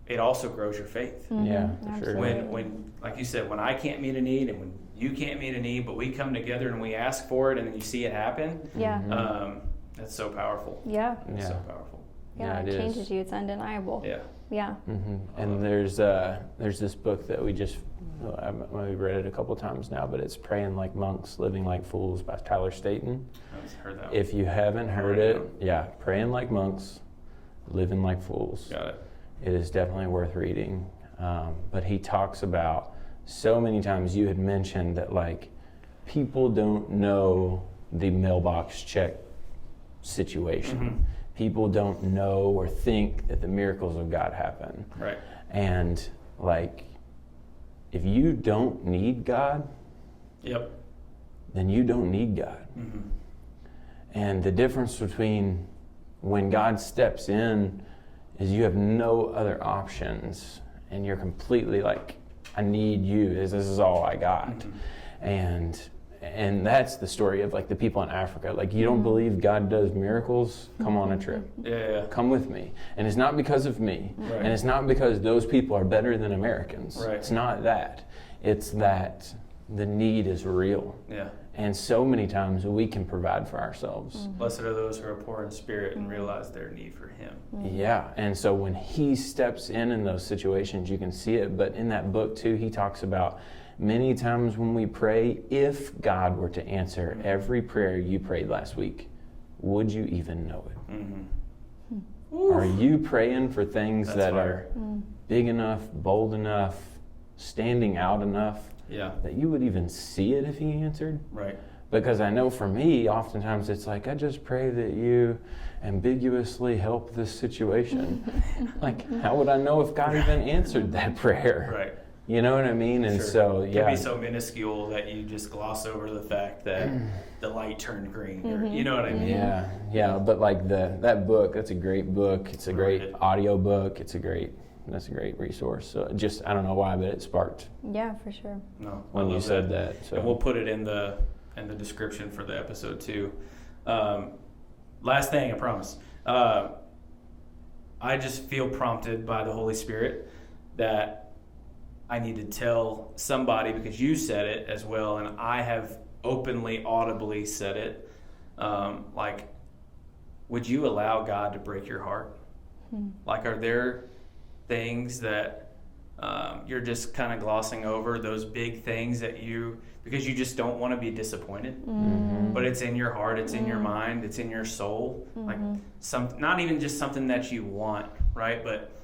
A: it also grows your faith.
C: Yeah, for sure.
A: When, like you said, when I can't meet a need and when you can't meet a need, but we come together and we ask for it and then you see it happen, that's so powerful. It's so powerful.
B: It changes you. It's undeniable.
C: And there's this book that I've read it a couple times now, but it's Praying Like Monks, Living Like Fools by Tyler Staton.
A: I've heard that one.
C: If you haven't heard it, Praying Like Monks, Living Like Fools.
A: Got it.
C: It is definitely worth reading. But he talks about, so many times you had mentioned that, like, people don't know the mailbox check situation. People don't know or think that the miracles of God happen.
A: Right.
C: And, like, if you don't need God, then you don't need God. And the difference between when God steps in is you have no other options, and you're completely like, I need you. This is all I got. And that's the story of, like, the people in Africa. Like, you don't believe God does miracles? Come on a trip. Come with me. And it's not because of me. And it's not because those people are better than Americans. It's not that. It's that the need is real. And so many times we can provide for ourselves.
A: Blessed are those who are poor in spirit and realize their need for him.
C: And so when he steps in those situations, you can see it. But in that book too, he talks about many times when we pray, if God were to answer every prayer you prayed last week, would you even know it?
A: Mm-hmm.
C: Are you praying for things that
A: fire.
C: are big enough, bold enough, standing out enough that you would even see it if he answered?
A: Right.
C: Because I know for me, oftentimes it's like, I just pray that you ambiguously help this situation. Like, how would I know if God even answered that prayer?
A: Right.
C: You know what I mean? And so,
A: It can be so minuscule that you just gloss over the fact that the light turned green, or you know what I mean?
C: Yeah. But like that book, that's a great book. It's a great audio book. That's a great resource. So just, I don't know why, but it sparked.
B: Yeah, for sure.
A: No,
C: when you said that. So.
A: And we'll put it in the description for the episode too. Last thing, I promise. I just feel prompted by the Holy Spirit that I need to tell somebody, because you said it as well, and I have openly, audibly said it. Like, would you allow God to break your heart? Like, are there things that you're just kind of glossing over, those big things that because you just don't want to be disappointed, but it's in your heart, it's in your mind, it's in your soul, like not even just something that you want, right? But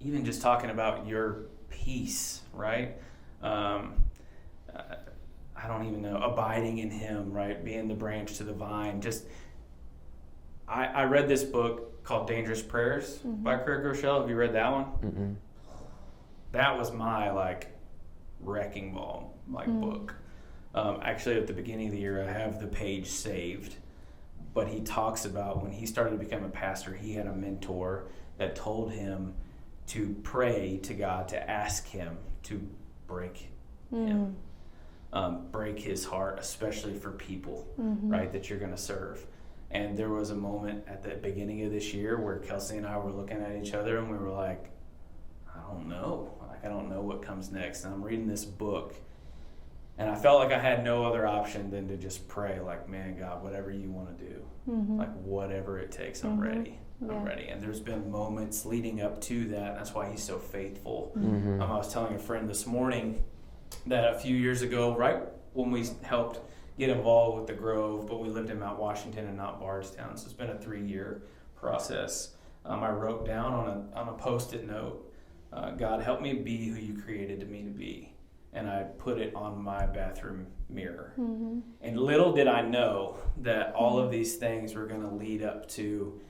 A: even just talking about your peace, right? I don't even know, abiding in him, right? Being the branch to the vine. Just, I read this book called Dangerous Prayers by Craig Rochelle. Have you read that one? That was my wrecking ball book. Actually, at the beginning of the year, I have the page saved. But he talks about when he started to become a pastor, he had a mentor that told him to pray to God, to ask him to break him, break his heart, especially for people, right, that you're going to serve. And there was a moment at the beginning of this year where Kelsey and I were looking at each other and we were like, I don't know what comes next. And I'm reading this book and I felt like I had no other option than to just pray, like, man, God, whatever you want to do, like whatever it takes, I'm ready. I'm ready. And there's been moments leading up to that. That's why he's so faithful. I was telling a friend this morning that a few years ago, right when we helped get involved with the Grove, but we lived in Mount Washington and not Bardstown, so it's been a 3-year process. I wrote down on a Post-it note, God, help me be who you created me to be. And I put it on my bathroom mirror. And little did I know that all of these things were going to lead up to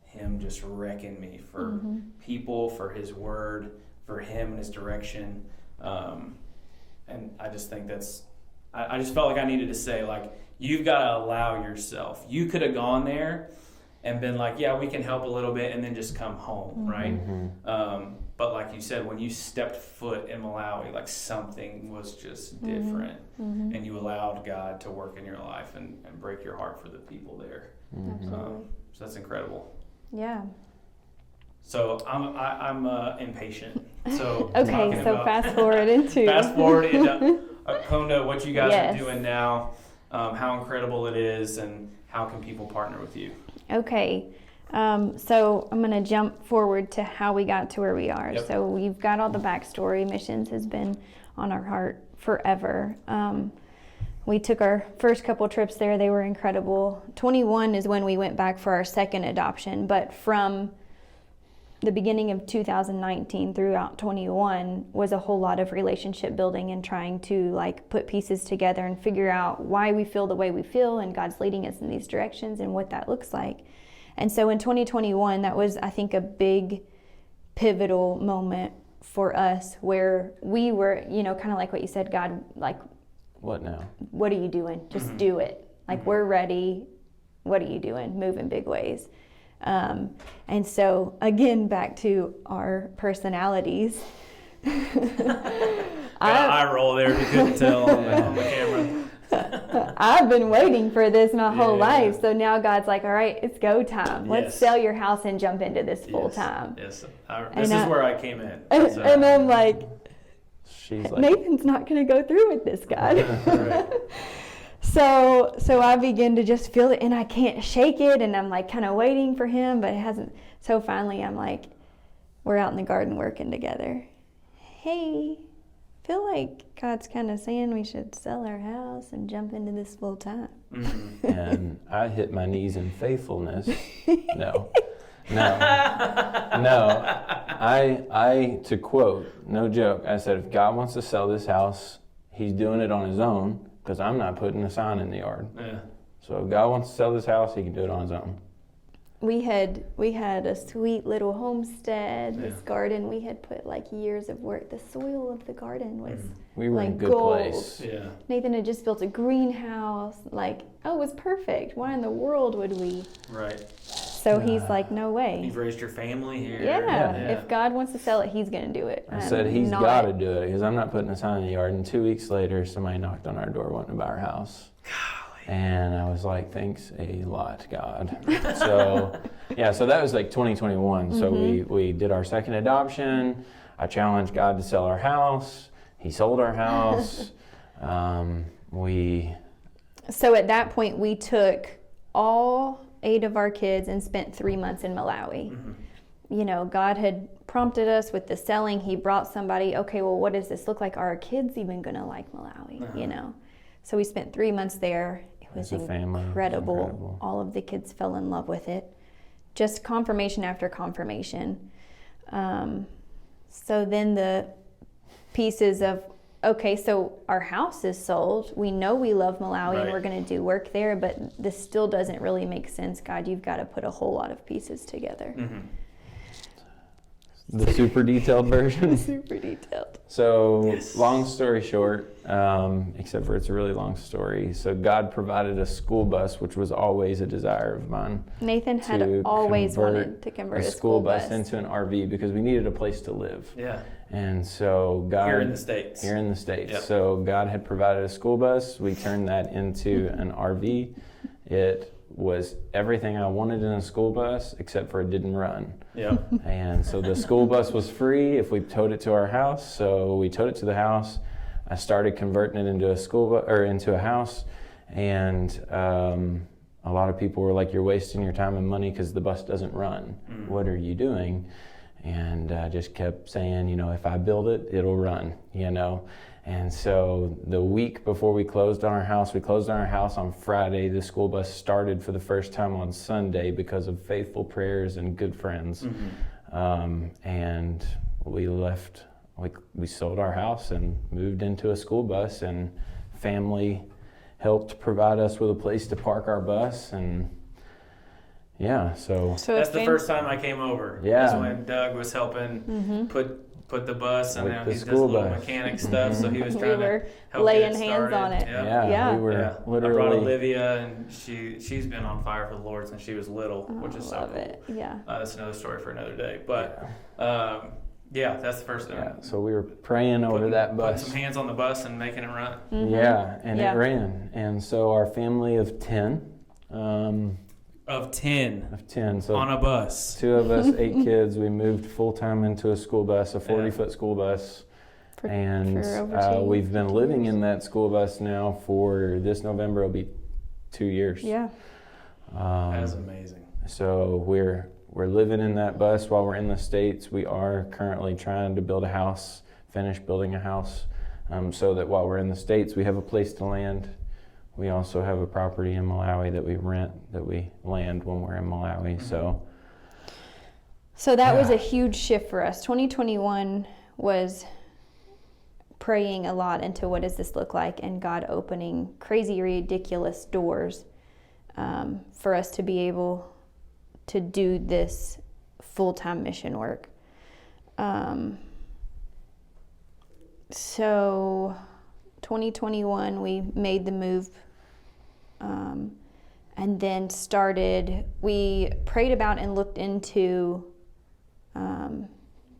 A: him just wrecking me for people, for his word, for him and his direction. And I just think I just felt like I needed to say, like, you've got to allow yourself. You could have gone there and been like, yeah, we can help a little bit, and then just come home, right? But like you said, when you stepped foot in Malawi, like something was just different. And you allowed God to work in your life and break your heart for the people there. So that's incredible.
B: Yeah.
A: So I'm impatient. So
B: okay, so fast forward into
A: Konda, what you guys are doing now, how incredible it is, and how can people partner with you?
B: Okay, so I'm going to jump forward to how we got to where we are.
A: Yep.
B: So we've got all the backstory. Missions has been on our heart forever. We took our first couple trips there. They were incredible. 21 is when we went back for our second adoption, but from the beginning of 2019 throughout 21 was a whole lot of relationship building and trying to put pieces together and figure out why we feel the way we feel, and God's leading us in these directions and what that looks like. And so in 2021, that was, I think, a big pivotal moment for us where we were, kind of like what you said, God,
C: what now?
B: What are you doing? Just do it. We're ready. What are you doing? Move in big ways. And so again, back to our personalities.
A: I roll there if you couldn't tell on the camera.
B: I've been waiting for this my whole life. So now God's like, all right, it's go time. Let's sell your house and jump into this full time.
A: Yes. This is where I came in.
B: And I'm like,
C: she's like,
B: Nathan's not going to go through with this, God.
A: Right.
B: So I begin to just feel it, and I can't shake it, and I'm kind of waiting for him, but it hasn't. So finally I'm like, we're out in the garden working together. Hey, feel like God's kind of saying we should sell our house and jump into this full time.
A: Mm-hmm.
C: And I hit my knees in faithfulness. No. I, to quote, no joke, I said, if God wants to sell this house, he's doing it on his own, because I'm not putting a sign in the yard.
A: Yeah.
C: So if God wants to sell this house, he can do it on his own.
B: We had a sweet little homestead, this
A: Yeah.
B: garden. We had put like years of work. The soil of the garden was
C: We were
B: like
C: in a good
B: gold.
C: place.
A: Yeah.
B: Nathan had just built a greenhouse. Like, oh, it was perfect. Why in the world would we?
A: Right.
B: So he's like, no way.
A: You've raised your family here.
B: Yeah. If God wants to sell it, he's going to do it.
C: I said, he's got to do it, because I'm not putting a sign in the yard. And 2 weeks later, somebody knocked on our door wanting to buy our house. And I was like, thanks a lot, God. So, yeah, so that was like 2021. So we did our second adoption. I challenged God to sell our house. He sold our house.
B: So at that point, we took all 8 of our kids and spent 3 months in Malawi. You know, God had prompted us with the selling. He brought somebody, okay, well, what does this look like? Are our kids even going to like Malawi, you know? So we spent 3 months there. It was incredible. All of the kids fell in love with it. Just confirmation after confirmation. So then the pieces of, okay, so our house is sold. We know we love Malawi and we're going to do work there, but this still doesn't really make sense. God, you've got to put a whole lot of pieces together.
C: The super detailed version.
B: Super detailed.
C: So, long story short, except for it's a really long story. So God provided a school bus, which was always a desire of mine.
B: Nathan had always wanted to convert a school bus
C: into an RV because we needed a place to live.
A: Yeah.
C: And so God...
A: Here in the States.
C: Yep. So God had provided a school bus. We turned that into an RV. It was everything I wanted in a school bus, except for it didn't run.
A: Yeah.
C: And so the school bus was free if we towed it to our house. So we towed it to the house. I started converting it into into a house, and a lot of people were like, "You're wasting your time and money because the bus doesn't run. What are you doing?" And I just kept saying, if I build it, it'll run. And so the week before we closed on our house on Friday. The school bus started for the first time on Sunday because of faithful prayers and good friends. And we left, we sold our house and moved into a school bus, and family helped provide us with a place to park our bus. And yeah, so
A: that's the first time I came over.
C: Yeah.
A: That's when Doug was helping put the bus, and now he does
C: school
A: little
C: bus.
A: mechanic stuff, so he was trying to help
B: laying
A: get it
B: hands
A: started.
B: on it.
C: Yeah. We were literally...
A: I brought Olivia, and she's been on fire for the Lord since she was little, which is so
B: love
A: cool.
B: it. Yeah.
A: That's another story for another day. But that's the first thing.
C: Yeah, so we were praying over that bus.
A: Putting some hands on the bus and making it run.
C: Yeah, and it ran. And so our family of 10...
A: Of 10.
C: So
A: on a bus.
C: 2 of us, 8 kids. We moved full-time into a school bus, a 40-foot school bus. And we've been living in that school bus now for this November. It'll be 2 years.
B: Yeah.
A: That's amazing.
C: So we're living in that bus while we're in the States. We are currently trying to build a house, finish building a house, so that while we're in the States, we have a place to land. We also have a property in Malawi that we rent, that we land when we're in Malawi. So
B: that was a huge shift for us. 2021 was praying a lot into what does this look like, and God opening crazy, ridiculous doors for us to be able to do this full-time mission work. So 2021, we made the move, and then we prayed about and looked into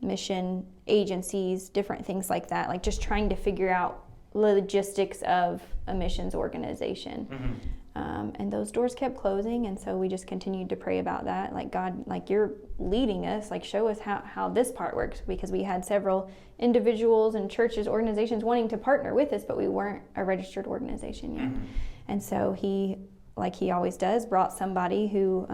B: mission agencies, different things like that, like just trying to figure out logistics of a missions organization. And those doors kept closing, and so we just continued to pray about that. Like, God, like, you're leading us, like, show us how this part works, because we had several individuals and churches, organizations wanting to partner with us, but we weren't a registered organization yet. And so he, like he always does, brought somebody who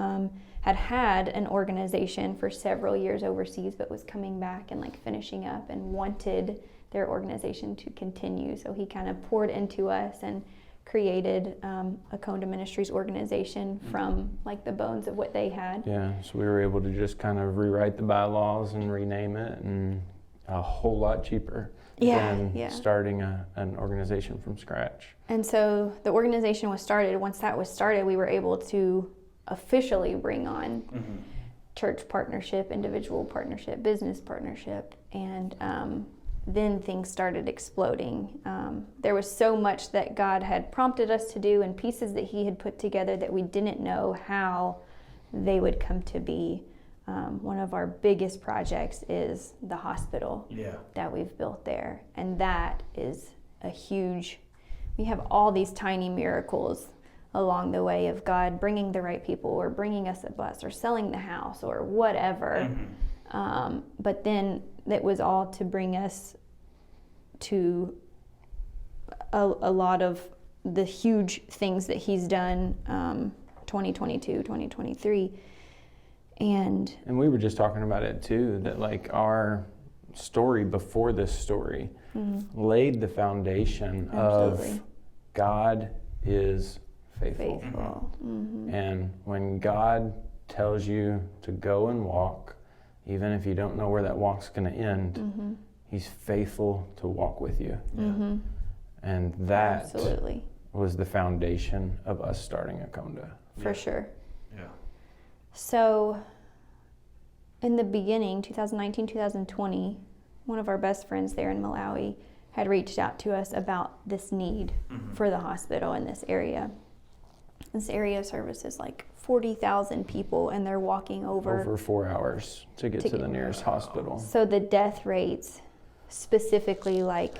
B: had an organization for several years overseas, but was coming back and like finishing up and wanted their organization to continue. So he kind of poured into us and created a Conda Ministries organization from like the bones of what they had.
C: Yeah, so we were able to just kind of rewrite the bylaws and rename it, and a whole lot cheaper than starting an organization from scratch.
B: And so the organization was started. Once that was started, we were able to officially bring on church partnership, individual partnership, business partnership, and then things started exploding. There was so much that God had prompted us to do and pieces that he had put together that we didn't know how they would come to be. One of our biggest projects is the hospital that we've built there. And that is a huge, we have all these tiny miracles along the way of God bringing the right people or bringing us a bus or selling the house or whatever. But then it was all to bring us to a lot of the huge things that he's done 2022, 2023. And
C: we were just talking about it too, that like our story before this story laid the foundation of God is faithful. And when God tells you to go and walk, even if you don't know where that walk's going to end, he's faithful to walk with you. And that was the foundation of us starting Akonda.
B: For sure. So in the beginning, 2019, 2020, one of our best friends there in Malawi had reached out to us about this need for the hospital in this area. This area services like 40,000 people, and they're walking over
C: 4 hours to get to the nearest hospital.
B: So the death rates, specifically like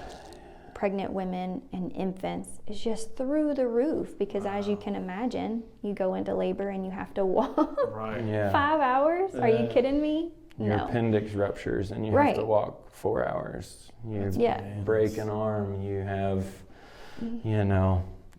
B: pregnant women and infants, is just through the roof, because as you can imagine, you go into labor and you have to walk 5 hours. Are you kidding me?
C: Your appendix ruptures and you have to walk 4 hours. You break an arm, you have,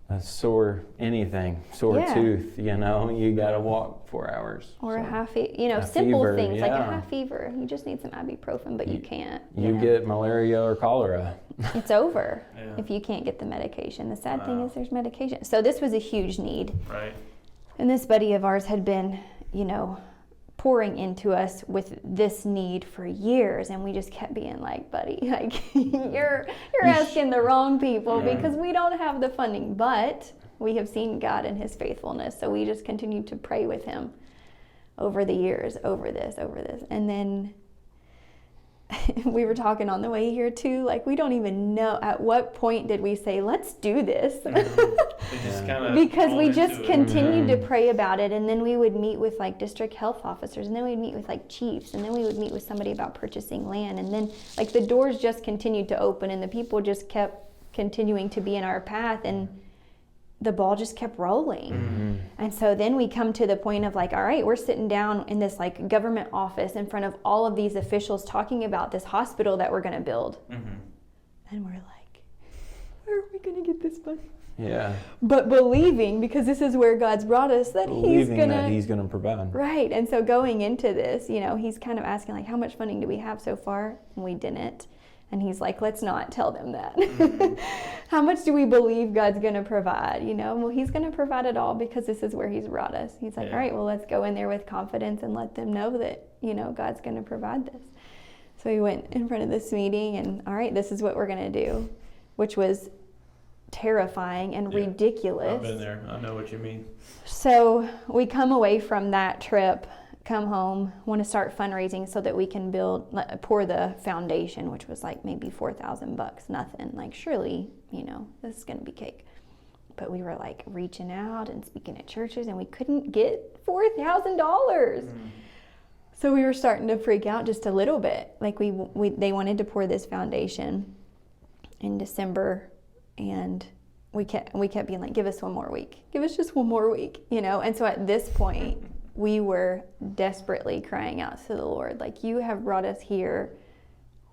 C: a sore tooth, you got to walk 4 hours.
B: Or a half, simple fever, things like a half fever. You just need some ibuprofen, but you can't.
C: You get malaria or cholera.
B: It's over if you can't get the medication. The sad thing is there's medication. So this was a huge need.
A: Right.
B: And this buddy of ours had been, pouring into us with this need for years, and we just kept being like, buddy, like you're asking the wrong people, because we don't have the funding, but we have seen God and his faithfulness. So we just continued to pray with him over the years, over this. And then we were talking on the way here too, like we don't even know at what point did we say, let's do this. Because we just continued to pray about it, and then we would meet with like district health officers, and then we'd meet with like chiefs, and then we would meet with somebody about purchasing land, and then like the doors just continued to open, and the people just kept continuing to be in our path, and the ball just kept rolling. And so then we come to the point of like, all right, we're sitting down in this like government office in front of all of these officials talking about this hospital that we're going to build. And we're like, where are we going to get this money? But believing, because this is where God's brought us, that he's going
C: to provide.
B: Right. And so going into this, he's kind of asking like, how much funding do we have so far? And we didn't. And he's like, let's not tell them that. How much do we believe God's going to provide? Well, he's going to provide it all, because this is where he's brought us. He's like, all right, well, let's go in there with confidence and let them know that, God's going to provide this. So we went in front of this meeting, and all right, this is what we're going to do, which was terrifying and ridiculous.
A: I've been there. I know what you mean.
B: So we come away from that trip, come home, want to start fundraising so that we can pour the foundation, which was like maybe $4,000, nothing. Like, surely, this is going to be cake. But we were like reaching out and speaking at churches, and we couldn't get $4,000. So we were starting to freak out just a little bit. Like they wanted to pour this foundation in December, and we kept being like, give us one more week. Give us just one more week, And so at this point, we were desperately crying out to the Lord, like, you have brought us here.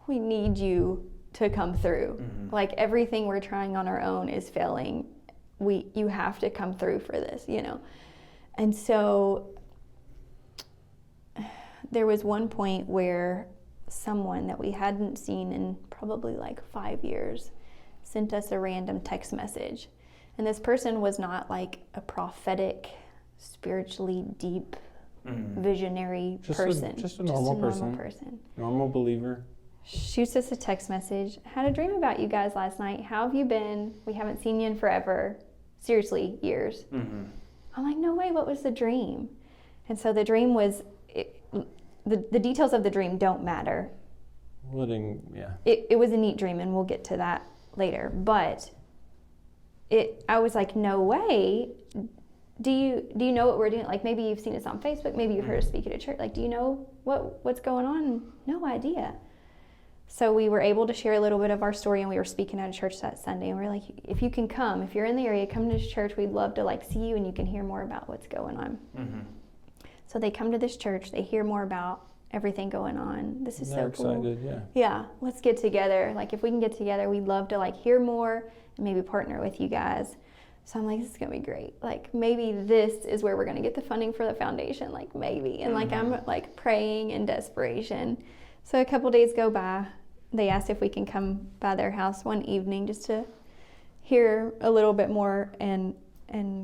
B: We need you to come through. Like, everything we're trying on our own is failing. You have to come through for this, And so there was one point where someone that we hadn't seen in probably like 5 years sent us a random text message. And this person was not like a prophetic, spiritually deep, visionary person.
C: Just a normal person. Normal believer.
B: Shoots us a text message. Had a dream about you guys last night. How have you been? We haven't seen you in forever. Seriously, years. I'm like, no way, what was the dream? And so the dream was, the details of the dream don't matter. It was a neat dream, and we'll get to that later. But I was like, no way. Do you know what we're doing? Like, maybe you've seen us on Facebook, maybe you've heard us speak at a church. Like, do you know what's going on? No idea. So we were able to share a little bit of our story, and we were speaking at a church that Sunday, and we're like, if you can come, if you're in the area, come to this church. We'd love to like see you, and you can hear more about what's going on. So they come to this church, they hear more about everything going on. This is so cool. They're excited, yeah, let's get together. Like, if we can get together, we'd love to like hear more and maybe partner with you guys. So I'm like, this is gonna be great. Like, maybe this is where we're gonna get the funding for the foundation. Like, maybe. And like, I'm like praying in desperation. So a couple days go by. They asked if we can come by their house one evening just to hear a little bit more and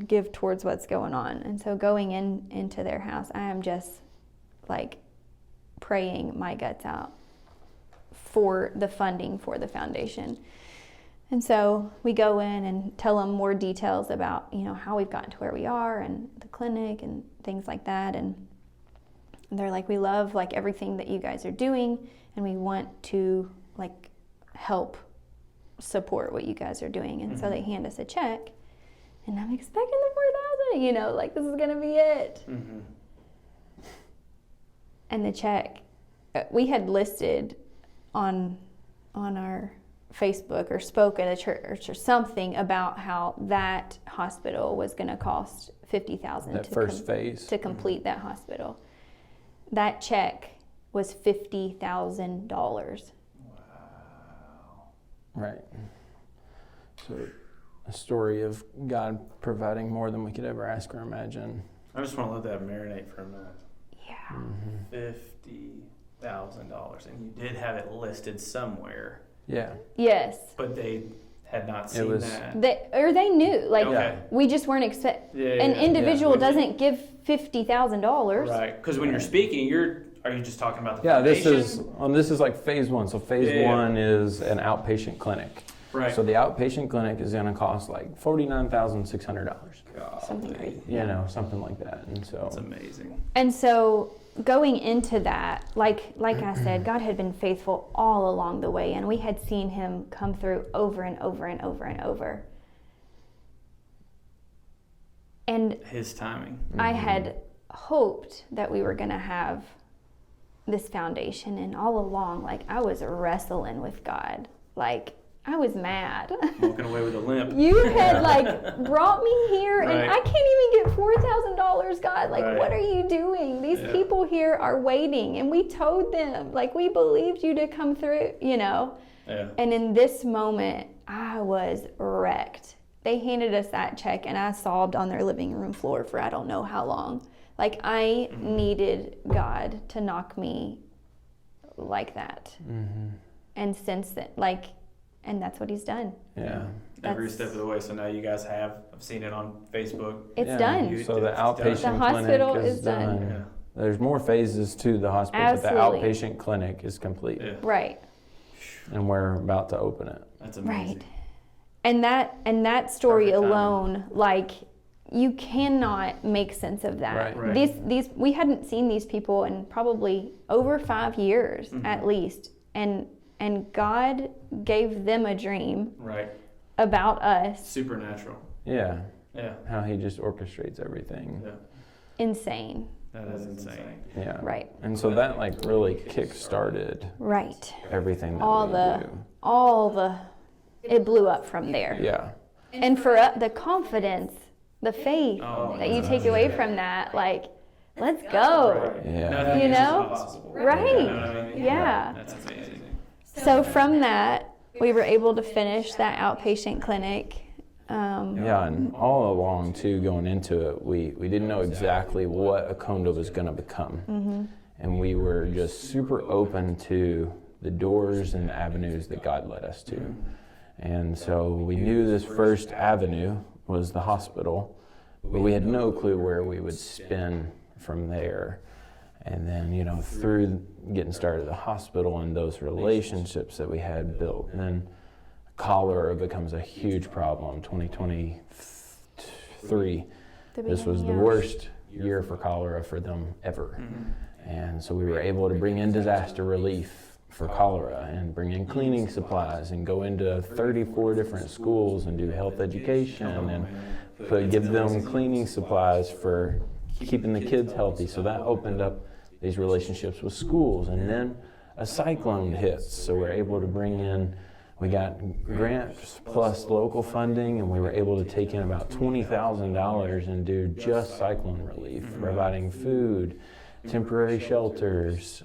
B: give towards what's going on. And so going into their house, I am just like praying my guts out for the funding for the foundation. And so we go in and tell them more details about, you know, how we've gotten to where we are and the clinic and things like that. And they're like, we love like everything that you guys are doing, and we want to like help support what you guys are doing. And so they hand us a check, and I'm expecting the 4,000, you know, like this is gonna be it. And the check, we had listed on our Facebook or spoke at a church or something about how that hospital was going to cost $50,000 to complete that hospital. That check was $50,000.
C: Wow. Right. So a story of God providing more than we could ever ask or imagine.
A: I just want to let that marinate for a minute.
B: Yeah.
A: $50,000, and you did have it listed somewhere.
C: Yeah.
B: Yes.
A: But they had not seen that.
B: They knew. Like, we just weren't an individual doesn't give $50,000.
A: Right. Because when you're speaking, are you just talking about the foundation?
C: This is like phase one. So phase one is an outpatient clinic.
A: Right.
C: So the outpatient clinic is going to cost like $49,600.
B: Something crazy.
C: You know, something like that. And so
A: that's amazing.
B: And so going into that, like I said, God had been faithful all along the way, and we had seen him come through over and over and over and over. And
A: his timing.
B: I had hoped that we were going to have this foundation, and all along, like, I was wrestling with God. Like, I was mad.
A: Walking away with a limp.
B: You had like brought me here, and I can't even get $4,000, God. Like, what are you doing? These people here are waiting, and we told them, like, we believed you to come through, you know.
A: Yeah.
B: And in this moment, I was wrecked. They handed us that check, and I sobbed on their living room floor for I don't know how long. Like, I needed God to knock me like that. And since then, like. And that's what he's done.
C: Yeah.
A: Every step of the way. So now you guys I've seen it on Facebook.
B: It's done.
C: So the outpatient
B: the hospital
C: clinic
B: is done.
C: Yeah. There's more phases to the hospital,
B: Absolutely.
C: but the outpatient clinic is complete.
A: Yeah.
B: Right.
C: And we're about to open it.
A: That's amazing.
B: Right. And that story alone, like, you cannot make sense of that.
C: Right.
B: These we hadn't seen these people in probably over 5 years at least. And God gave them a dream about us.
A: Supernatural.
C: Yeah.
A: Yeah.
C: How he just orchestrates everything.
A: Yeah.
B: Insane.
A: That is insane.
C: Yeah.
B: Right.
C: And so that like really kick-started everything that we do.
B: It blew up from there.
C: Yeah.
B: And for the confidence, the faith that you take away from that, like, let's go.
A: Right.
C: Yeah.
B: You know? Right. Yeah.
A: That's amazing.
B: So from that, we were able to finish that outpatient clinic.
C: And all along too, going into it, we didn't know exactly what Akonda was going to become. and we were just super open to the doors and avenues that God led us to. And so we knew this first avenue was the hospital, but we had no clue where we would spin from there. And then, you know, through getting started at the hospital and those relationships that we had built, then cholera becomes a huge problem. 2023, this was the worst year for cholera for them ever. And so we were able to bring in disaster relief for cholera and bring in cleaning supplies and go into 34 different schools and do health education and give them cleaning supplies for keeping the kids healthy. So that opened up these relationships with schools. And then a cyclone hits, so we're able to bring in, we got grants plus local funding, and we were able to take in about $20,000 and do just cyclone relief, providing food, temporary shelters,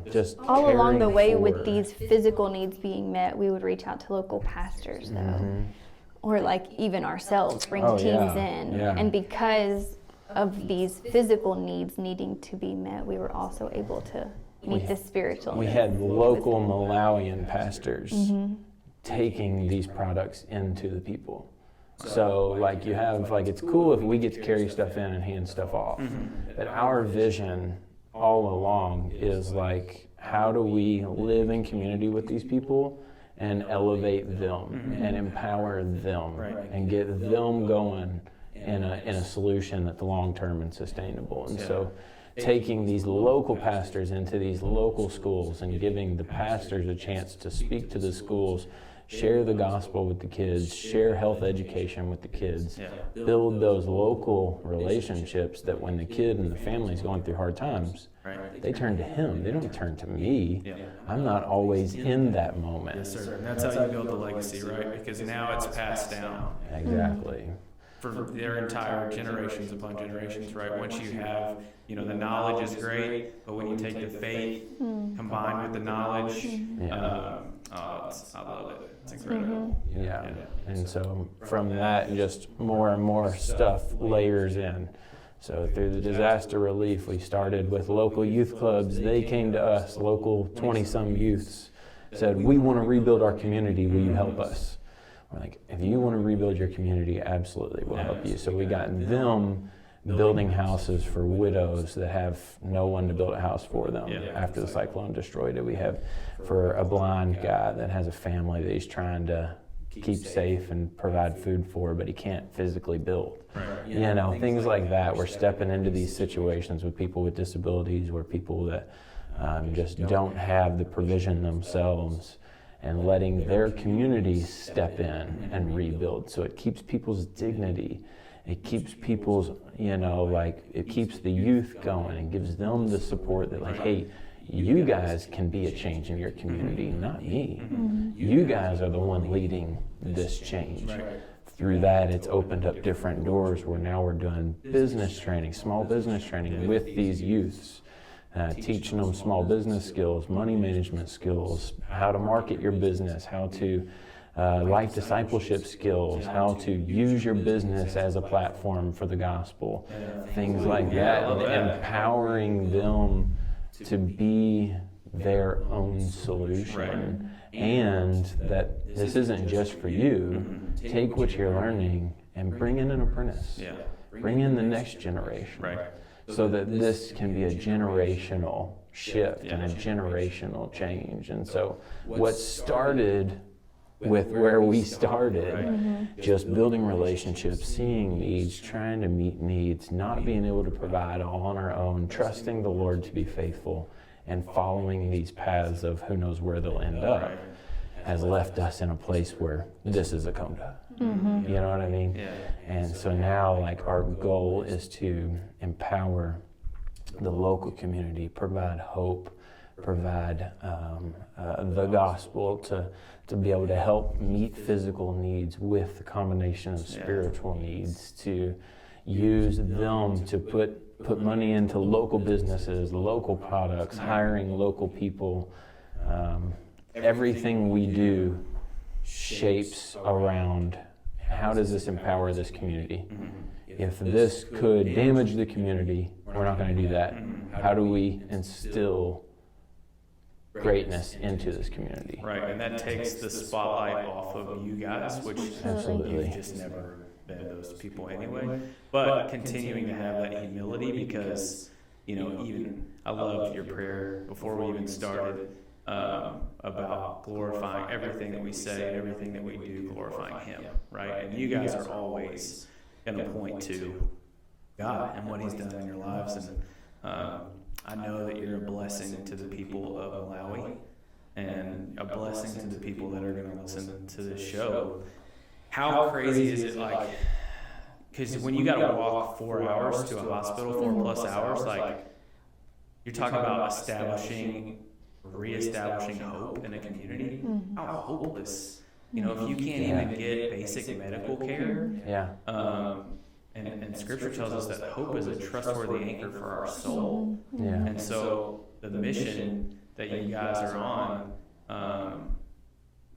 C: just
B: all along the way
C: forward.
B: with these physical needs being met, we would reach out to local pastors though, or like even ourselves, bring teams in. And because of these physical needs needing to be met, we were also able to meet the spiritual.
C: We had local Malawian pastors taking these products into the people. So like you have, like it's cool if we get to carry stuff in and hand stuff off. But our vision all along is like, how do we live in community with these people and elevate them and empower them and get them going in a solution that's long-term and sustainable. And so taking these local pastors into these local schools and giving the pastors a chance to speak to the schools, share the gospel with the kids, share health education with the kids, build those local relationships that when the kid and the family's going through hard times, they turn to him. They don't turn to me. I'm not always in that moment.
A: Yes, sir. And that's how you build the legacy, right? Because now it's passed down.
C: Exactly.
A: For their entire generations upon generations, right? Once you have, you know, the knowledge is great, but when you take the faith combined with the knowledge, I love it. It's incredible.
C: Yeah. And so from that, just more and more stuff layers in. So through the disaster relief, we started with local youth clubs. They came to us, local 20-some youths, said, we want to rebuild our community. Will you help us? We're like, if you want to rebuild your community, absolutely, we'll help you. So we got them building houses for widows that have no one to build a house for them after the cyclone destroyed it. We have for a blind guy that has a family that he's trying to keep safe and provide food for, but he can't physically build. You know, things like that. We're stepping into these situations with people with disabilities, where people that just don't have the provision themselves, and letting their communities step in and rebuild. So it keeps people's dignity. It keeps people's, you know, like, it keeps the youth going and gives them the support that, like, hey, you guys can be a change in your community, not me. You guys are the one leading this change. Through that, it's opened up different doors where now we're doing business training, small business training with these youths. Teaching them small business skills, money management skills, how to market your business, how to life discipleship skills, how to use your business as a platform for the gospel, things like that, and empowering them to be their own solution. And that this isn't just for you. Take what you're learning and bring in an apprentice. Bring in the next generation. So that this can be a generational shift and a generational change. And so what started with where we started, just building relationships, seeing needs, trying to meet needs, not being able to provide all on our own, trusting the Lord to be faithful, and following these paths of who knows where they'll end up, has left us in a place where this is a Conda. You know what I mean? And so now, like, our goal is to empower the local community, provide hope, provide the gospel to be able to help meet physical needs with the combination of spiritual needs, to use them to put money into local businesses, local products, hiring local people. Everything we do shapes around how does this empower this community? If this could damage the community, we're not going to do that. How do we instill greatness into this community?
A: Right, and that takes the spotlight off of you guys, which
C: Absolutely.
A: you've just never been those people anyway. But continuing to have that humility, because, you know, even I loved your prayer before we even started about glorifying everything that we say and everything that we do, glorifying Him, right? And you guys are always going to point to God and what He's done in your lives. And I know that you're a blessing to the people of Malawi and a blessing to the people that are going to listen to this show. How crazy is it, like, because when you got to walk 4 hours to a hospital, 4+ hours, like, you're talking about reestablishing hope in a community. How hopeless, you know, if you can't even get basic medical care. And Scripture tells us that hope is a trustworthy anchor for our soul. And so the mission that you guys are on,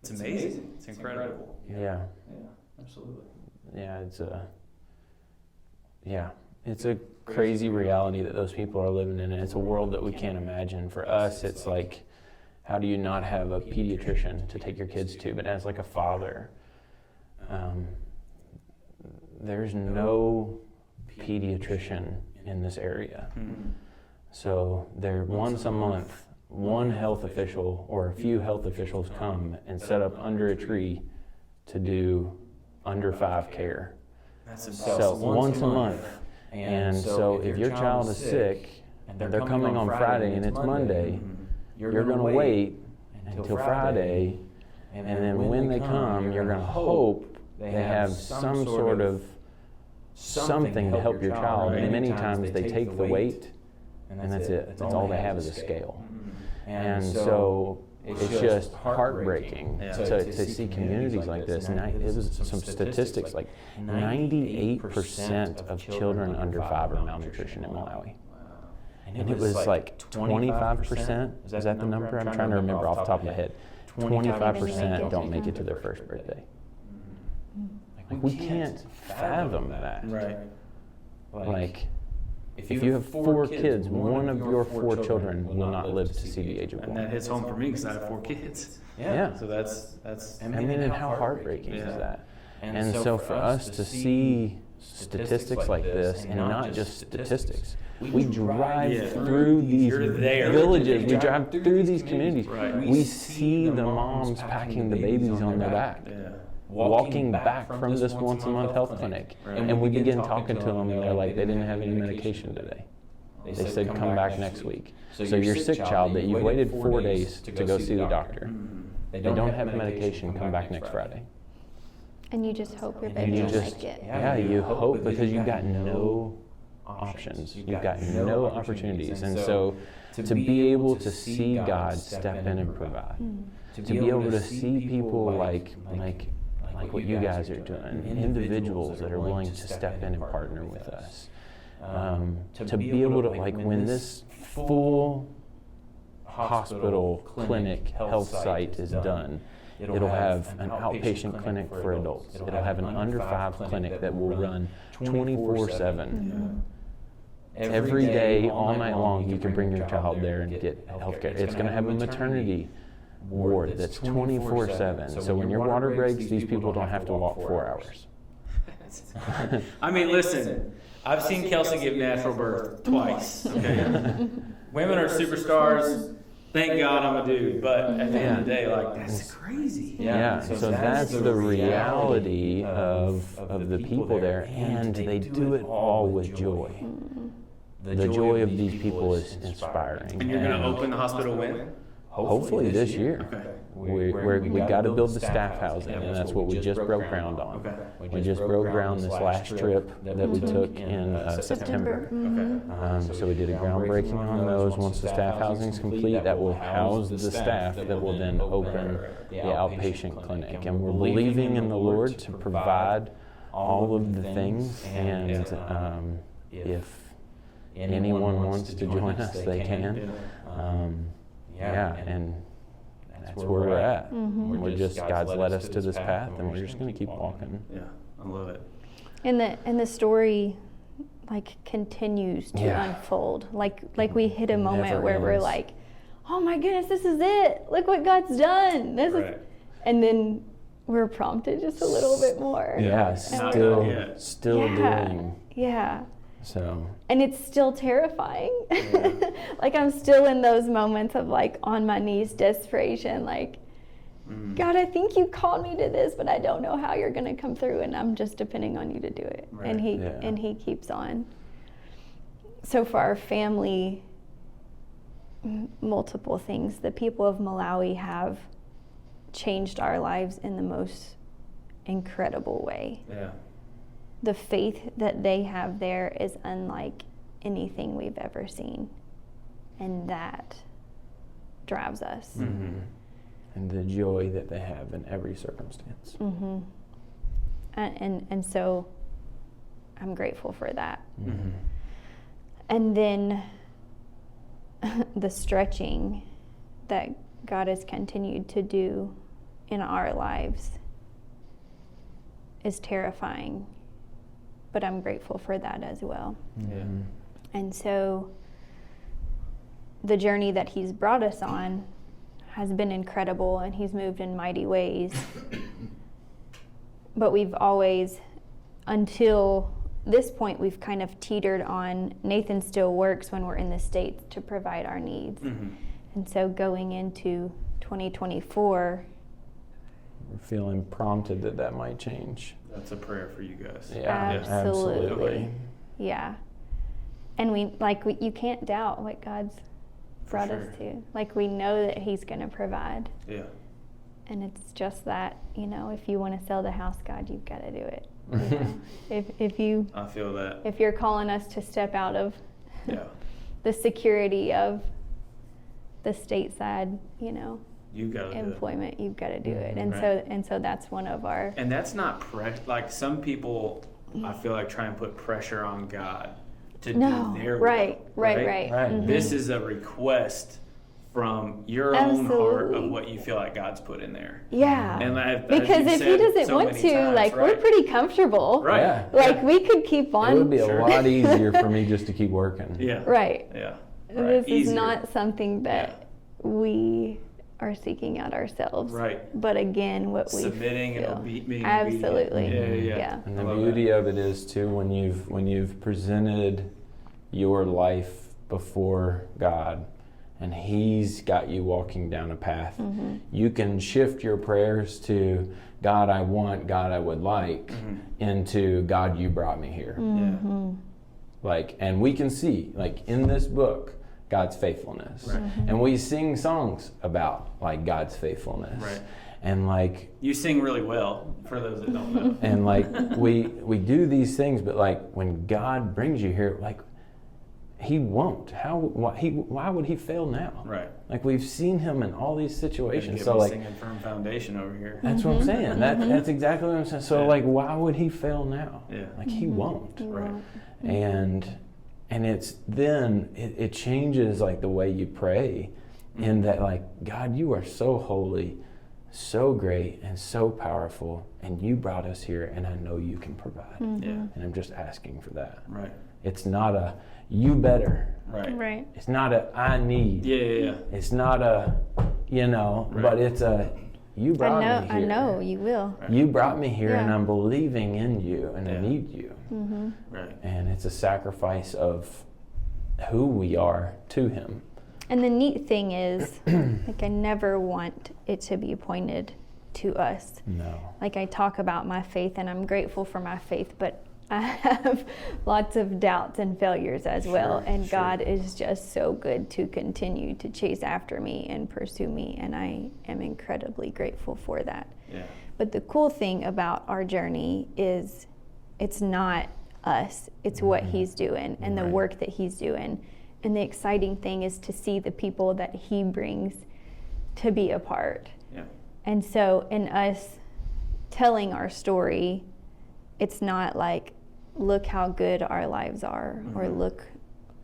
A: it's amazing. It's incredible.
C: Yeah,
A: Absolutely.
C: yeah, it's a crazy reality that those people are living in, and it's a world that we can't imagine. For us, it's like, how do you not have a pediatrician to take your kids to? But as like a father, there's no pediatrician in this area. So there, once a month, one health official or a few health officials come and set up under a tree to do under 5 care. So once a month. And so if your child is sick and they're coming on Friday and it's Monday, you're going to wait until Friday, and then when they come, you're going to hope they have some sort of something to help your child. And many times they take the weight, and that's it. That's all they have is a scale. And so it's just heartbreaking to see communities like this. And it was some statistics, like 98% of children under 5 are malnutrition in Malawi. And it was like 25%, is that the number? I'm trying to remember off the top of my head. 25% don't make it to their first birthday. Like, we can't fathom that.
A: Right.
C: Like, if you have 4 kids, one of your 4 children will not live to see the age of 1.
A: And that hits home for me because I have 4 kids.
C: Yeah.
A: So that's.
C: I mean, and how heartbreaking is that? And so for us to see statistics like this, and not just statistics, we drive through these villages, we drive through these communities, we see the moms packing the babies on their back, walking back from this once-a-month health clinic, and we begin talking to them, and they're like, they didn't have any medication today. They said, come back next week. So your sick child that you've waited 4 days to go see the doctor, they don't have medication, come back next Friday.
B: And you just hope your baby will make it.
C: Yeah, you hope, because you've got no options. You've got no opportunities. And so to be able to see God step in and provide, to be able to see people like what you guys are doing, individuals that are willing to step in and partner with us, to be able to, like, when this full hospital, clinic, health site is done, it'll have an outpatient clinic for adults. It'll have an under 5 clinic that will run 24/7. Every day, all night long, you can bring your child there and get health care. It's going to have a maternity ward that's 24/7. So when your water breaks, these people don't have to walk 4 hours.
A: I mean, listen, I've seen Kelsey give natural birth twice. Okay? Women are superstars. Thank God I'm a dude, but at the end of the day, like, that's crazy.
C: Yeah, so that's the reality of the people there, and they do it all with joy. The joy of these people is inspiring.
A: And you're going to open the hospital when?
C: Hopefully this year.
A: Okay.
C: We got to build the staff housing, and that's what we just broke ground on.
A: Okay.
C: We just broke ground this last trip that we took in September. So we did a groundbreaking on those. Once the staff housing is complete, that will house the staff that will then open the outpatient clinic. And we're believing in the Lord to provide all of the things, and if anyone wants to join us, they can. And that's where we're at. We're just, God's led us to this path, and we're just going to keep walking.
A: Yeah. I love it.
B: And the story like continues to unfold. Like we hit a moment
C: Never
B: where we're
C: ends.
B: like, oh my goodness, this is it. Look what God's done. This is, and then we're prompted just a little bit more.
C: Yeah, still doing.
B: Yeah.
C: So.
B: And it's still terrifying. Like I'm still in those moments of like on my knees, desperation, like, God, I think you called me to this, but I don't know how you're going to come through, and I'm just depending on you to do it.
A: Right.
B: And he keeps on. So for our family, multiple things. The people of Malawi have changed our lives in the most incredible way.
A: Yeah.
B: The faith that they have there is unlike anything we've ever seen, and that drives us.
C: Mm-hmm. And the joy that they have in every circumstance.
B: Mm-hmm. And so I'm grateful for that.
C: Mm-hmm.
B: And then the stretching that God has continued to do in our lives is terrifying, but I'm grateful for that as well.
A: Yeah.
B: And so the journey that he's brought us on has been incredible, and he's moved in mighty ways. But we've always, until this point, we've kind of teetered on Nathan still works when we're in the States to provide our needs.
A: Mm-hmm.
B: And so going into 2024,
C: We're feeling prompted that might change.
A: That's a prayer for you guys.
C: Yeah,
B: absolutely. Yeah. And you can't doubt what God's brought us to. Like, we know that he's going to provide.
A: Yeah.
B: And it's just that, if you want to sell the house, God, you've got to do it. If you
A: I feel that.
B: If you're calling us to step out of the security of the stateside,
A: You got to
B: employment, you've got to do it. And so that's one of our.
A: And that's not like some people, I feel like, try and put pressure on God to do their
B: right.
A: will,
C: right. Mm-hmm.
A: This is a request from your own heart of what you feel like God's put in there.
B: Yeah.
A: And
B: because if he doesn't want to, we're pretty comfortable.
A: Right.
C: Yeah.
B: Like, we could keep on.
C: It would be a lot easier for me just to keep working.
A: Yeah.
B: Right.
A: Yeah.
B: This is not something that we are seeking out ourselves.
A: Right.
B: But again, what we
A: submitting
B: feel.
A: and being
B: Absolutely.
A: obedient. Yeah.
C: And the beauty of it is too, when you've presented your life before God, and he's got you walking down a path, you can shift your prayers to God, I want, God, I would like, into God, you brought me here. And we can see, in this book, God's faithfulness.
A: Right.
C: And we sing songs about God's faithfulness.
A: Right.
C: And
A: you sing really well, for those that don't know.
C: And we do these things, but when God brings you here, he won't. Why would he fail now?
A: Right.
C: We've seen him in all these situations. So
A: singing Firm Foundation over here.
C: that's what I'm saying. That's exactly what I'm saying. So why would he fail now?
A: Yeah.
C: He won't.
A: Right.
C: And it's then it changes the way you pray, in that God, you are so holy, so great, and so powerful, and you brought us here, and I know you can provide.
A: Yeah.
C: And I'm just asking for that.
A: Right.
C: It's not a you better.
B: Right.
C: It's not a I need.
A: Yeah.
C: It's not a but it's a you brought me here.
B: I know you will.
A: Right.
C: You brought me here, and
B: Yeah.
C: I'm believing in you, and I need you.
A: Right.
C: And it's a sacrifice of who we are to him.
B: And the neat thing is, I never want it to be pointed to us.
C: No.
B: I talk about my faith, and I'm grateful for my faith, but I have lots of doubts and failures as well. And God is just so good to continue to chase after me and pursue me, and I am incredibly grateful for that.
A: Yeah.
B: But the cool thing about our journey is it's not us, it's what he's doing and the work that he's doing. And the exciting thing is to see the people that he brings to be a part.
A: Yeah.
B: And so in us telling our story, it's not look how good our lives are, or look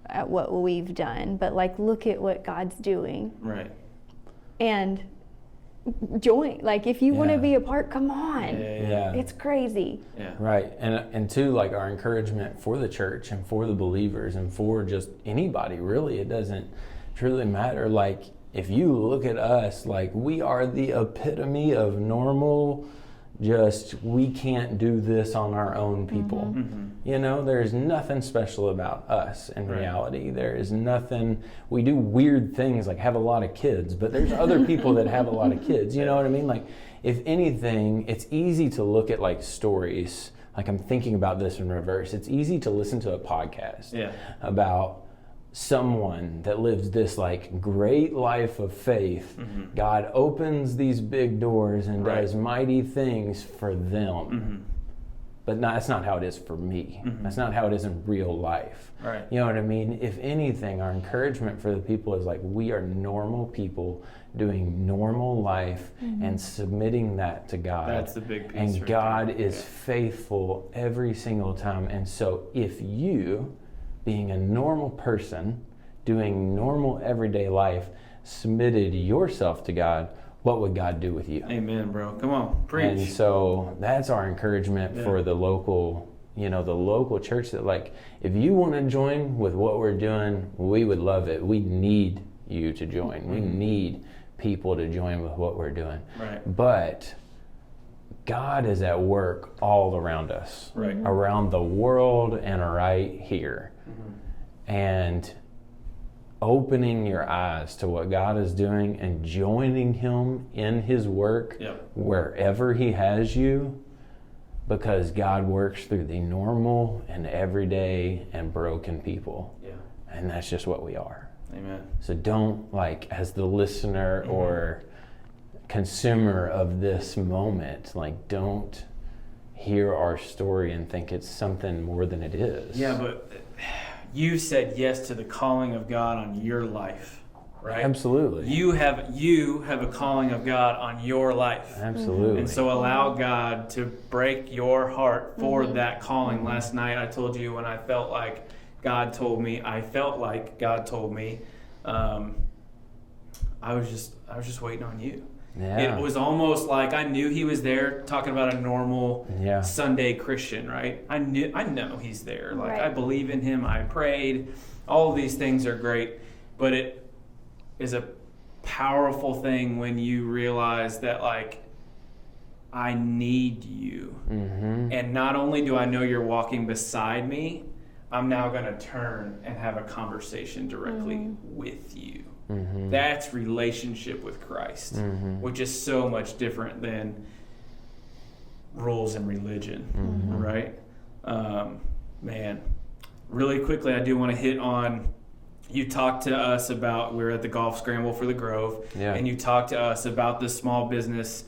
B: at what we've done, but look at what God's doing.
A: Right.
B: And join. Like, if you want to
C: Yeah.
B: be a part, come on.
C: Yeah.
B: It's crazy.
A: Yeah.
C: Right. And two, like, our encouragement for the church and for the believers and for just anybody, really, it doesn't truly matter. Like, if you look at us, like, we are the epitome of normal, just, we can't do this on our own people. You know, there's nothing special about us in reality. There is nothing, we do weird things like have a lot of kids, but there's other people that have a lot of kids. You know what I mean? Like, if anything, it's easy to look at like stories. Like, I'm thinking about this in reverse. It's easy to listen to a podcast about someone that lives this like great life of faith. God opens these big doors and does mighty things for them. But that's not how it is for me. That's not how it is in real life.
A: Right.
C: You know what I mean? If anything, our encouragement for the people is like, we are normal people doing normal life and submitting that to God.
A: That's the big piece.
C: And
A: right
C: God
A: there.
C: is faithful every single time. And so if you, being a normal person, doing normal everyday life, submitted yourself to God, what would God do with you?
A: Amen, bro. Come on, preach.
C: And so that's our encouragement for the local, you know, the local church, that like, if you want to join with what we're doing, we would love it. We need you to join. We need people to join with what we're doing.
A: Right.
C: But God is at work all around us,
A: Right.
C: around the world and right here. And opening your eyes to what God is doing and joining Him in His work wherever He has you, because God works through the normal and everyday and broken people. And that's just what we are.
A: Amen.
C: So don't, like, as the listener or consumer of this moment, like, don't hear our story and think it's something more than it is.
A: Yeah, but you said yes to the calling of God on your life, right?
C: Absolutely.
A: You have a calling of God on your life.
C: Absolutely.
A: And so allow God to break your heart for that calling. Last night I told you when I felt like God told me, I was just waiting on you.
C: Yeah.
A: It was almost like I knew He was there, talking about a normal Sunday Christian, right? I know He's there. Like, I believe in Him. I prayed. All of these things are great, but it is a powerful thing when you realize that, like, I need you. And not only do I know you're walking beside me, I'm now going to turn and have a conversation directly with you. That's relationship with Christ, which is so much different than rules and religion, right? Man, really quickly, I do want to hit on, you talked to us about, we were at the golf scramble for the Grove, and you talked to us about the small business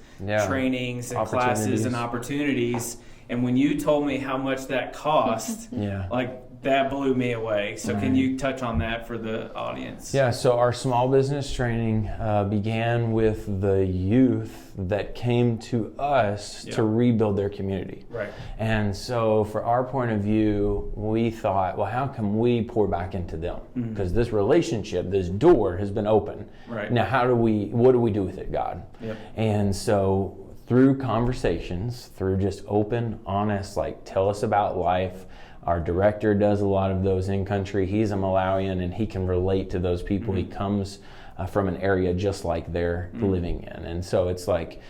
A: trainings and classes and opportunities. And when you told me how much that cost, like, that blew me away. So can you touch on that for the audience?
C: Yeah, so our small business training began with the youth that came to us to rebuild their community.
A: Right.
C: And so for our point of view, we thought, well, how can we pour back into them? Because this relationship, this door has been open.
A: Right.
C: Now, what do we do with it, God? And so through conversations, through just open, honest, like, tell us about life. Our director does a lot of those in country. He's a Malawian and he can relate to those people. He comes from an area just like they're living in. And so it's like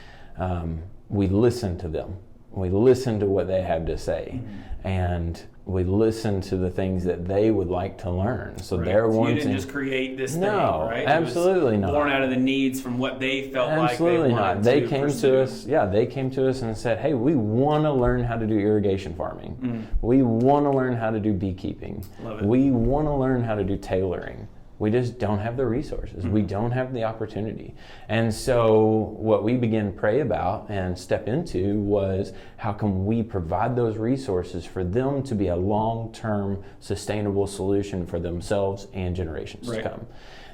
C: we listen to them. We listen to what they have to say. And we listen to the things that they would like to learn. So they're wanting.
A: You didn't just create this thing,
C: no,
A: right?
C: Absolutely not.
A: Born out of the needs from what they felt
C: absolutely
A: like they wanted
C: not. They
A: to
C: came
A: pursue.
C: to us. Yeah, they came to us and said, "Hey, we want to learn how to do irrigation farming. We want to learn how to do beekeeping.
A: Love it.
C: We want to learn how to do tailoring. We just don't have the resources. We don't have the opportunity." And so what we began to pray about and step into was, how can we provide those resources for them to be a long-term sustainable solution for themselves and generations to come.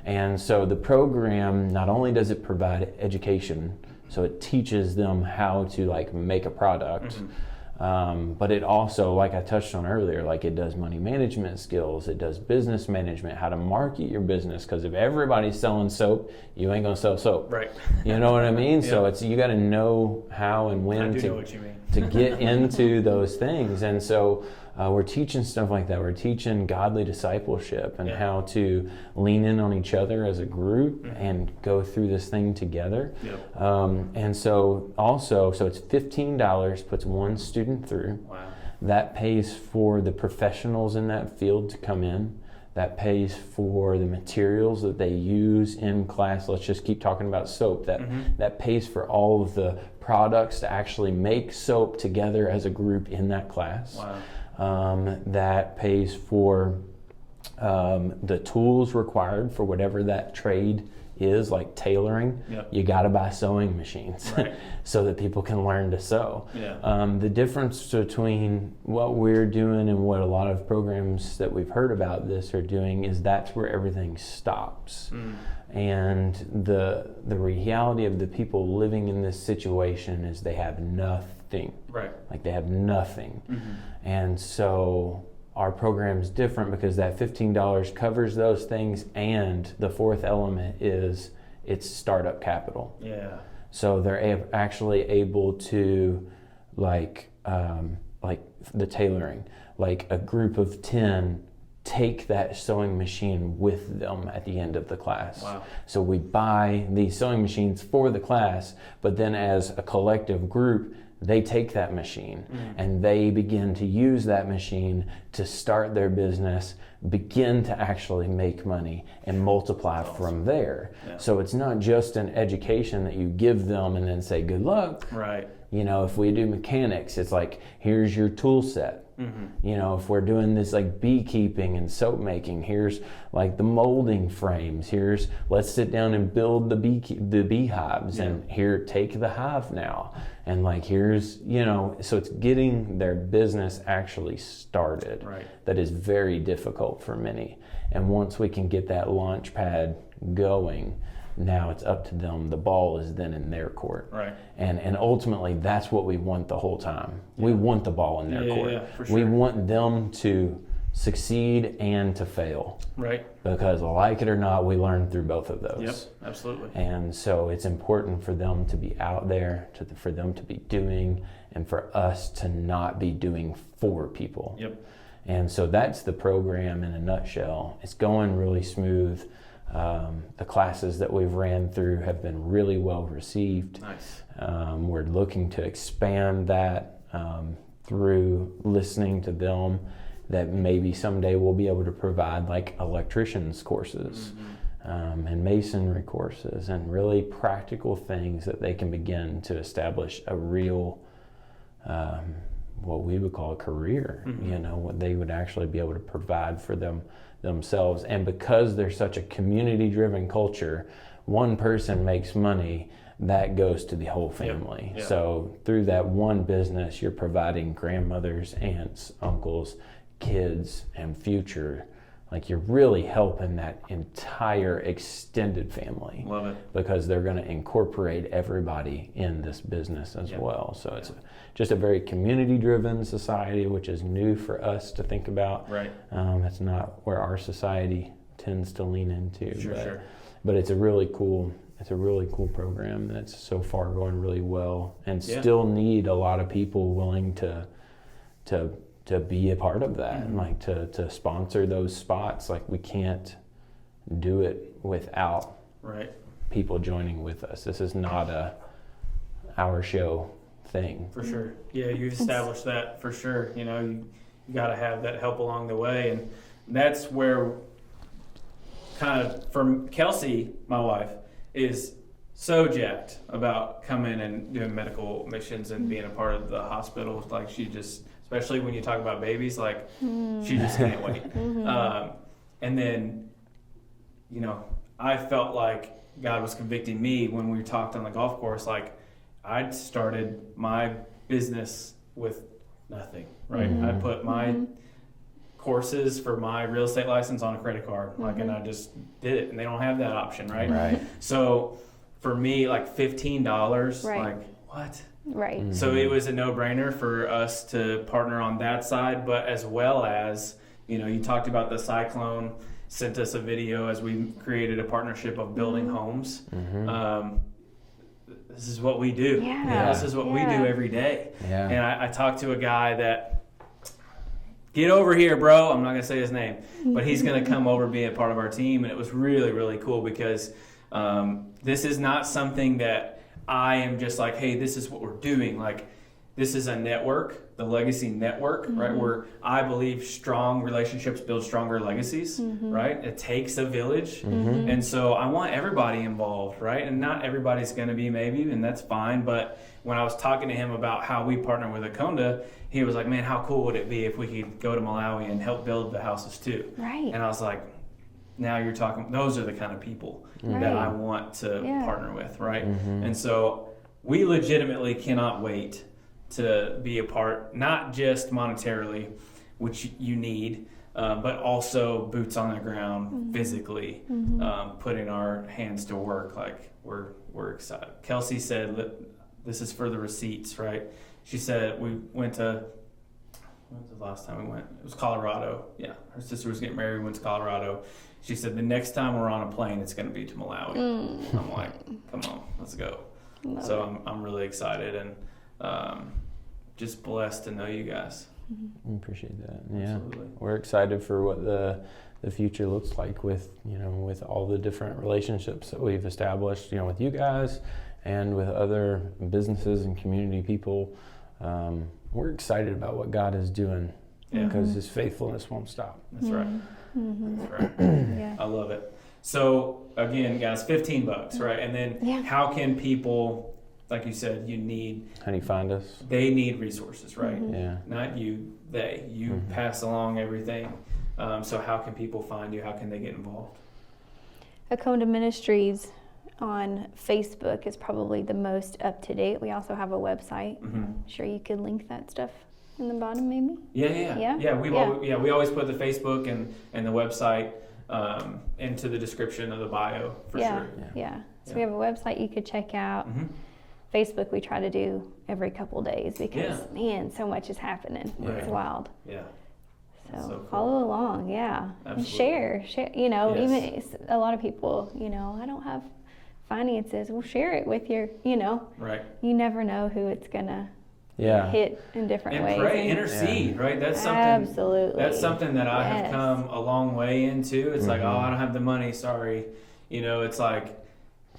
C: And so the program, not only does it provide education, so it teaches them how to, like, make a product, But it also, like I touched on earlier, like it does money management skills, it does business management, how to market your business. Because if everybody's selling soap, you ain't gonna sell soap.
A: Right.
C: You know what I mean?
A: Yeah.
C: So you got to know how and
A: I
C: when
A: do know what you mean.
C: to get into those things. And so we're teaching stuff like that. We're teaching godly discipleship and how to lean in on each other as a group and go through this thing together.
A: Yep.
C: And so also, so it's $15, puts one student through.
A: Wow.
C: That pays for the professionals in that field to come in. That pays for the materials that they use in class. Let's just keep talking about soap. That pays for all of the products to actually make soap together as a group in that class.
A: Wow.
C: That pays for the tools required for whatever that trade is, like tailoring.
A: Yep.
C: You got to buy sewing machines
A: Right.
C: so that people can learn to sew.
A: Yeah.
C: The difference between what we're doing and what a lot of programs that we've heard about this are doing is that's where everything stops. And the reality of the people living in this situation is they have nothing.
A: Right.
C: Like they have nothing. And so our program's different because that $15 covers those things, and the fourth element is it's startup capital.
A: Yeah.
C: So they're actually able to, like the tailoring, like a group of 10 take that sewing machine with them at the end of the class.
A: Wow.
C: So we buy these sewing machines for the class, but then as a collective group, they take that machine and they begin to use that machine to start their business, begin to actually make money and multiply from there.
A: Yeah.
C: So it's not just an education that you give them and then say, good luck.
A: Right.
C: You know, if we do mechanics, it's like, here's your tool set. You know, if we're doing this like beekeeping and soap making, here's like the molding frames. Let's sit down and build the beehives, and here, take the hive now. And like, here's, you know, so it's getting their business actually started.
A: Right.
C: That is very difficult for many. And once we can get that launch pad going, now it's up to them. The ball is then in their court.
A: Right.
C: And ultimately, that's what we want the whole time. We want the ball in their court.
A: Yeah, for sure.
C: We want them to succeed and to fail.
A: Right.
C: Because like it or not, we learn through both of those.
A: Yep. Absolutely.
C: And so it's important for them to be out there, for them to be doing, and for us to not be doing for people.
A: Yep.
C: And so that's the program in a nutshell. It's going really smooth. The classes that we've ran through have been really well received.
A: Nice.
C: We're looking to expand that through listening to them, that maybe someday we'll be able to provide like electricians courses and masonry courses and really practical things that they can begin to establish a real what we would call a career. You know, what they would actually be able to provide for themselves. And because there's such a community-driven culture, one person makes money, that goes to the whole family.
A: Yep.
C: So through that one business, you're providing grandmothers, aunts, uncles, kids, and future. Like, you're really helping that entire extended family.
A: Love it.
C: Because they're going to incorporate everybody in this business as well. So it's just a very community-driven society, which is new for us to think about.
A: Right.
C: It's not where our society tends to lean into.
A: Sure.
C: But it's a really cool program that's so far going really well, and still need a lot of people willing to be a part of that, and like to sponsor those spots. Like, we can't do it without people joining with us. This is not our show thing.
A: For sure. Yeah, you've established that for sure. You know, you got to have that help along the way, and that's where kind of, from Kelsey, my wife, is so jacked about coming and doing medical missions and being a part of the hospital. Like, she just, especially when you talk about babies, like, she just can't wait. And then, you know, I felt like God was convicting me when we talked on the golf course. Like, I'd started my business with nothing, right? I put my courses for my real estate license on a credit card, like, and I just did it, and they don't have that option, right?
C: Right.
A: So for me, like $15,
B: Right.
A: like, what?
B: Right.
C: Mm.
A: So it was a no-brainer for us to partner on that side, but as well as, you talked about the cyclone, sent us a video as we created a partnership of building homes.
C: Mm-hmm.
A: This is what we do.
B: Yeah.
A: This is what we do every day.
C: Yeah.
A: And I talked to a guy that, get over here, bro. I'm not going to say his name, but he's going to come over, be a part of our team. And it was really, really cool because this is not something that I am just like, hey, this is what we're doing. Like, this is a network, the Legacy Network, right? Where I believe strong relationships build stronger legacies, right? It takes a village. And so I want everybody involved, right? And not everybody's going to be maybe, and that's fine. But when I was talking to him about how we partner with Akonda, he was like, man, how cool would it be if we could go to Malawi and help build the houses too?
B: Right.
A: And I was like, now you're talking, those are the kind of people that I want to partner with, right? And so we legitimately cannot wait to be a part, not just monetarily, which you need, but also boots on the ground, physically, putting our hands to work. Like we're excited. Kelsey said, this is for the receipts, right? She said we went to, when was the last time we went? It was Colorado. Yeah, her sister was getting married, we went to Colorado. She said the next time we're on a plane, it's going to be to Malawi. I'm like, come on, let's go. So I'm really excited and just blessed to know you guys.
C: I appreciate that. Yeah,
A: Absolutely.
C: We're excited for what the future looks like with with all the different relationships that we've established, with you guys and with other businesses and community people. We're excited about what God is doing because His faithfulness won't stop.
A: That's right. That's right.
B: Yeah.
A: I love it. So again, guys, $15, right? And then how can people, like you said,
C: How do you find us?
A: they need resources, right?
C: Yeah.
A: Not you, they. You pass along everything. So how can people find you? How can they get involved?
B: Akonda Ministries on Facebook is probably the most up to date. We also have a website. I'm sure you could link that stuff in the bottom, maybe.
A: Yeah. We always put the Facebook and the website into the description of the bio for sure.
B: Yeah. So we have a website you could check out. Facebook we try to do every couple days because man, so much is happening.
A: Right.
B: It's wild.
A: Yeah.
B: So,
A: So cool.
B: follow along, and
A: Absolutely.
B: share.
A: Yes.
B: Even a lot of people, I don't have finances. Well, share it with your,
A: Right.
B: you never know who it's gonna
C: Yeah.
B: hit in different
A: And
B: ways.
A: pray, intercede, right? That's something.
B: Absolutely.
A: That's something that I have
B: Yes.
A: come a long way into. It's like, oh, I don't have the money. Sorry. It's like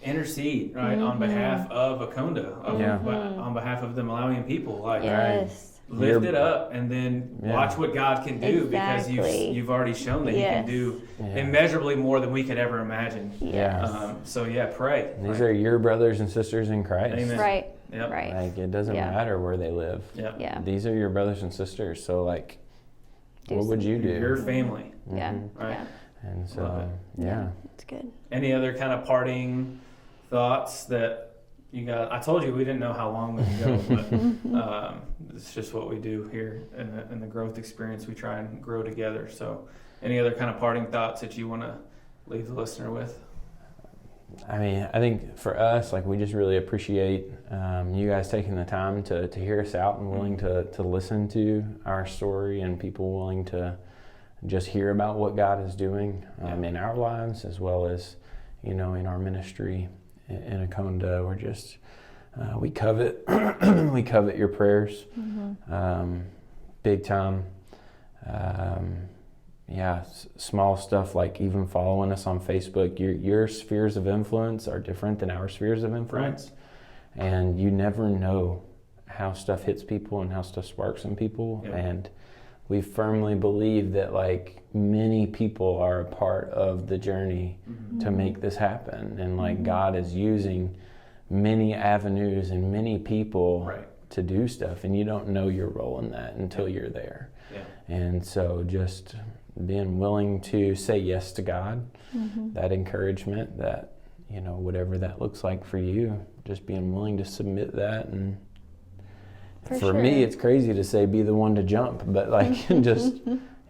A: intercede, right, on behalf of Akonda, on behalf of the Malawian people. Like,
B: Yes.
A: lift it up, and then watch what God can do because
B: Exactly.
A: you've already shown that He can do immeasurably more than we could ever imagine.
B: Yes.
A: So pray.
C: These are your brothers and sisters in Christ.
A: Amen.
B: Right.
A: Yep.
B: Right.
C: Like, it doesn't
B: Yeah.
C: matter where they live.
A: Yep.
B: Yeah.
C: These are your brothers and sisters. So, like,
B: Do
C: what would you do?
A: Your family,
B: Yeah.
A: right?
B: Yeah.
C: And so,
A: Love it.
B: It's good.
A: Any other kind of parting thoughts that you got? I told you we didn't know how long we could go, but it's just what we do here in the growth experience. We try and grow together. So, any other kind of parting thoughts that you want to leave the listener with?
C: I mean, I think for us, like, we just really appreciate you guys taking the time to hear us out and willing to listen to our story, and people willing to just hear about what God is doing in our lives, as well as, in our ministry in Akonda. We're just, we covet, we covet your prayers, big time. Small stuff like even following us on Facebook. Your spheres of influence are different than our spheres of influence. Right. And you never know how stuff hits people and how stuff sparks in people. Yeah. And we firmly believe that, like, many people are a part of the journey to make this happen. And, like, God is using many avenues and many people to do stuff. And you don't know your role in that until you're there. Yeah. And so just being willing to say yes to God, that encouragement, that, whatever that looks like for you, just being willing to submit that. And for me, it's crazy to say be the one to jump, but, like, just,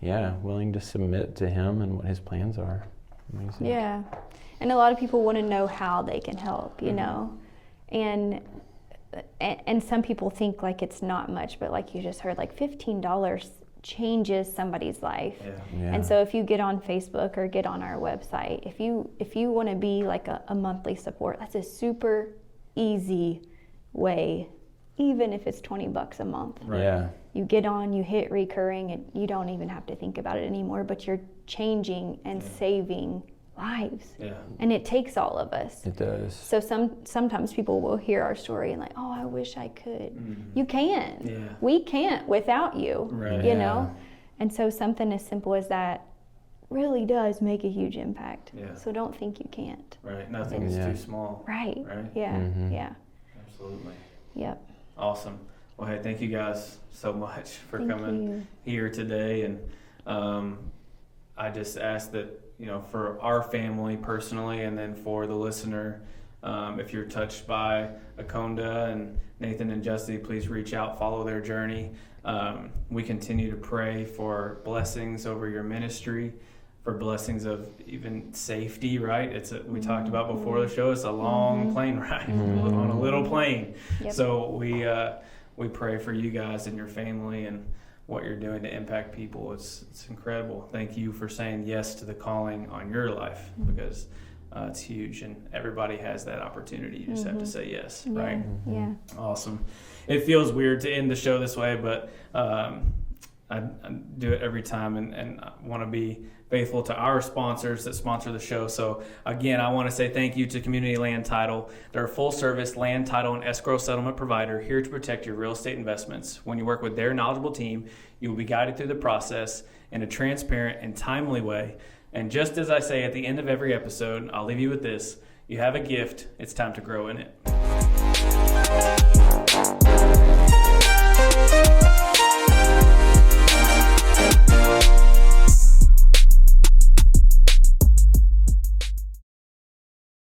C: willing to submit to Him and what His plans are. Amazing.
B: Yeah. And a lot of people want to know how they can help, and and some people think like it's not much, but like you just heard, like $15 changes somebody's life.
C: Yeah.
B: And so if you get on Facebook or get on our website, if you want to be like a monthly support, that's a super easy way, even if it's $20 a month.
A: Right.
C: Yeah.
B: You get on, you hit recurring, and you don't even have to think about it anymore, but you're changing and saving lives.
A: Yeah.
B: And it takes all of us.
C: It does.
B: So sometimes people will hear our story and like, oh, I wish I could. You can.
A: Yeah.
B: We can't without you.
A: Right.
B: You know? And so something as simple as that really does make a huge impact.
A: Yeah.
B: So don't think you can't.
A: Right. Nothing is too small.
B: Right.
A: Right.
B: Yeah. Yeah.
A: Absolutely.
B: Yep.
A: Awesome. Well, hey, thank you guys so much for
B: Thank
A: coming
B: you.
A: here today. And I just ask that, for our family personally, and then for the listener, if you're touched by Akonda and Nathan and Justie, please reach out, follow their journey. We continue to pray for blessings over your ministry, for blessings of even safety, right? We talked about before the show, it's a long plane ride on a little plane.
B: Yep.
A: So we pray for you guys and your family and what you're doing to impact people. It's incredible. Thank you for saying yes to the calling on your life, because it's huge, and everybody has that opportunity. You just have to say yes, right?
B: Yeah.
A: Awesome. It feels weird to end the show this way, but I do it every time, and I want to be faithful to our sponsors that sponsor the show. So again, I want to say thank you to Community Land Title. They're a full-service land title and escrow settlement provider here to protect your real estate investments. When you work with their knowledgeable team, you will be guided through the process in a transparent and timely way. And just as I say at the end of every episode, I'll leave you with this. You have a gift. It's time to grow in it.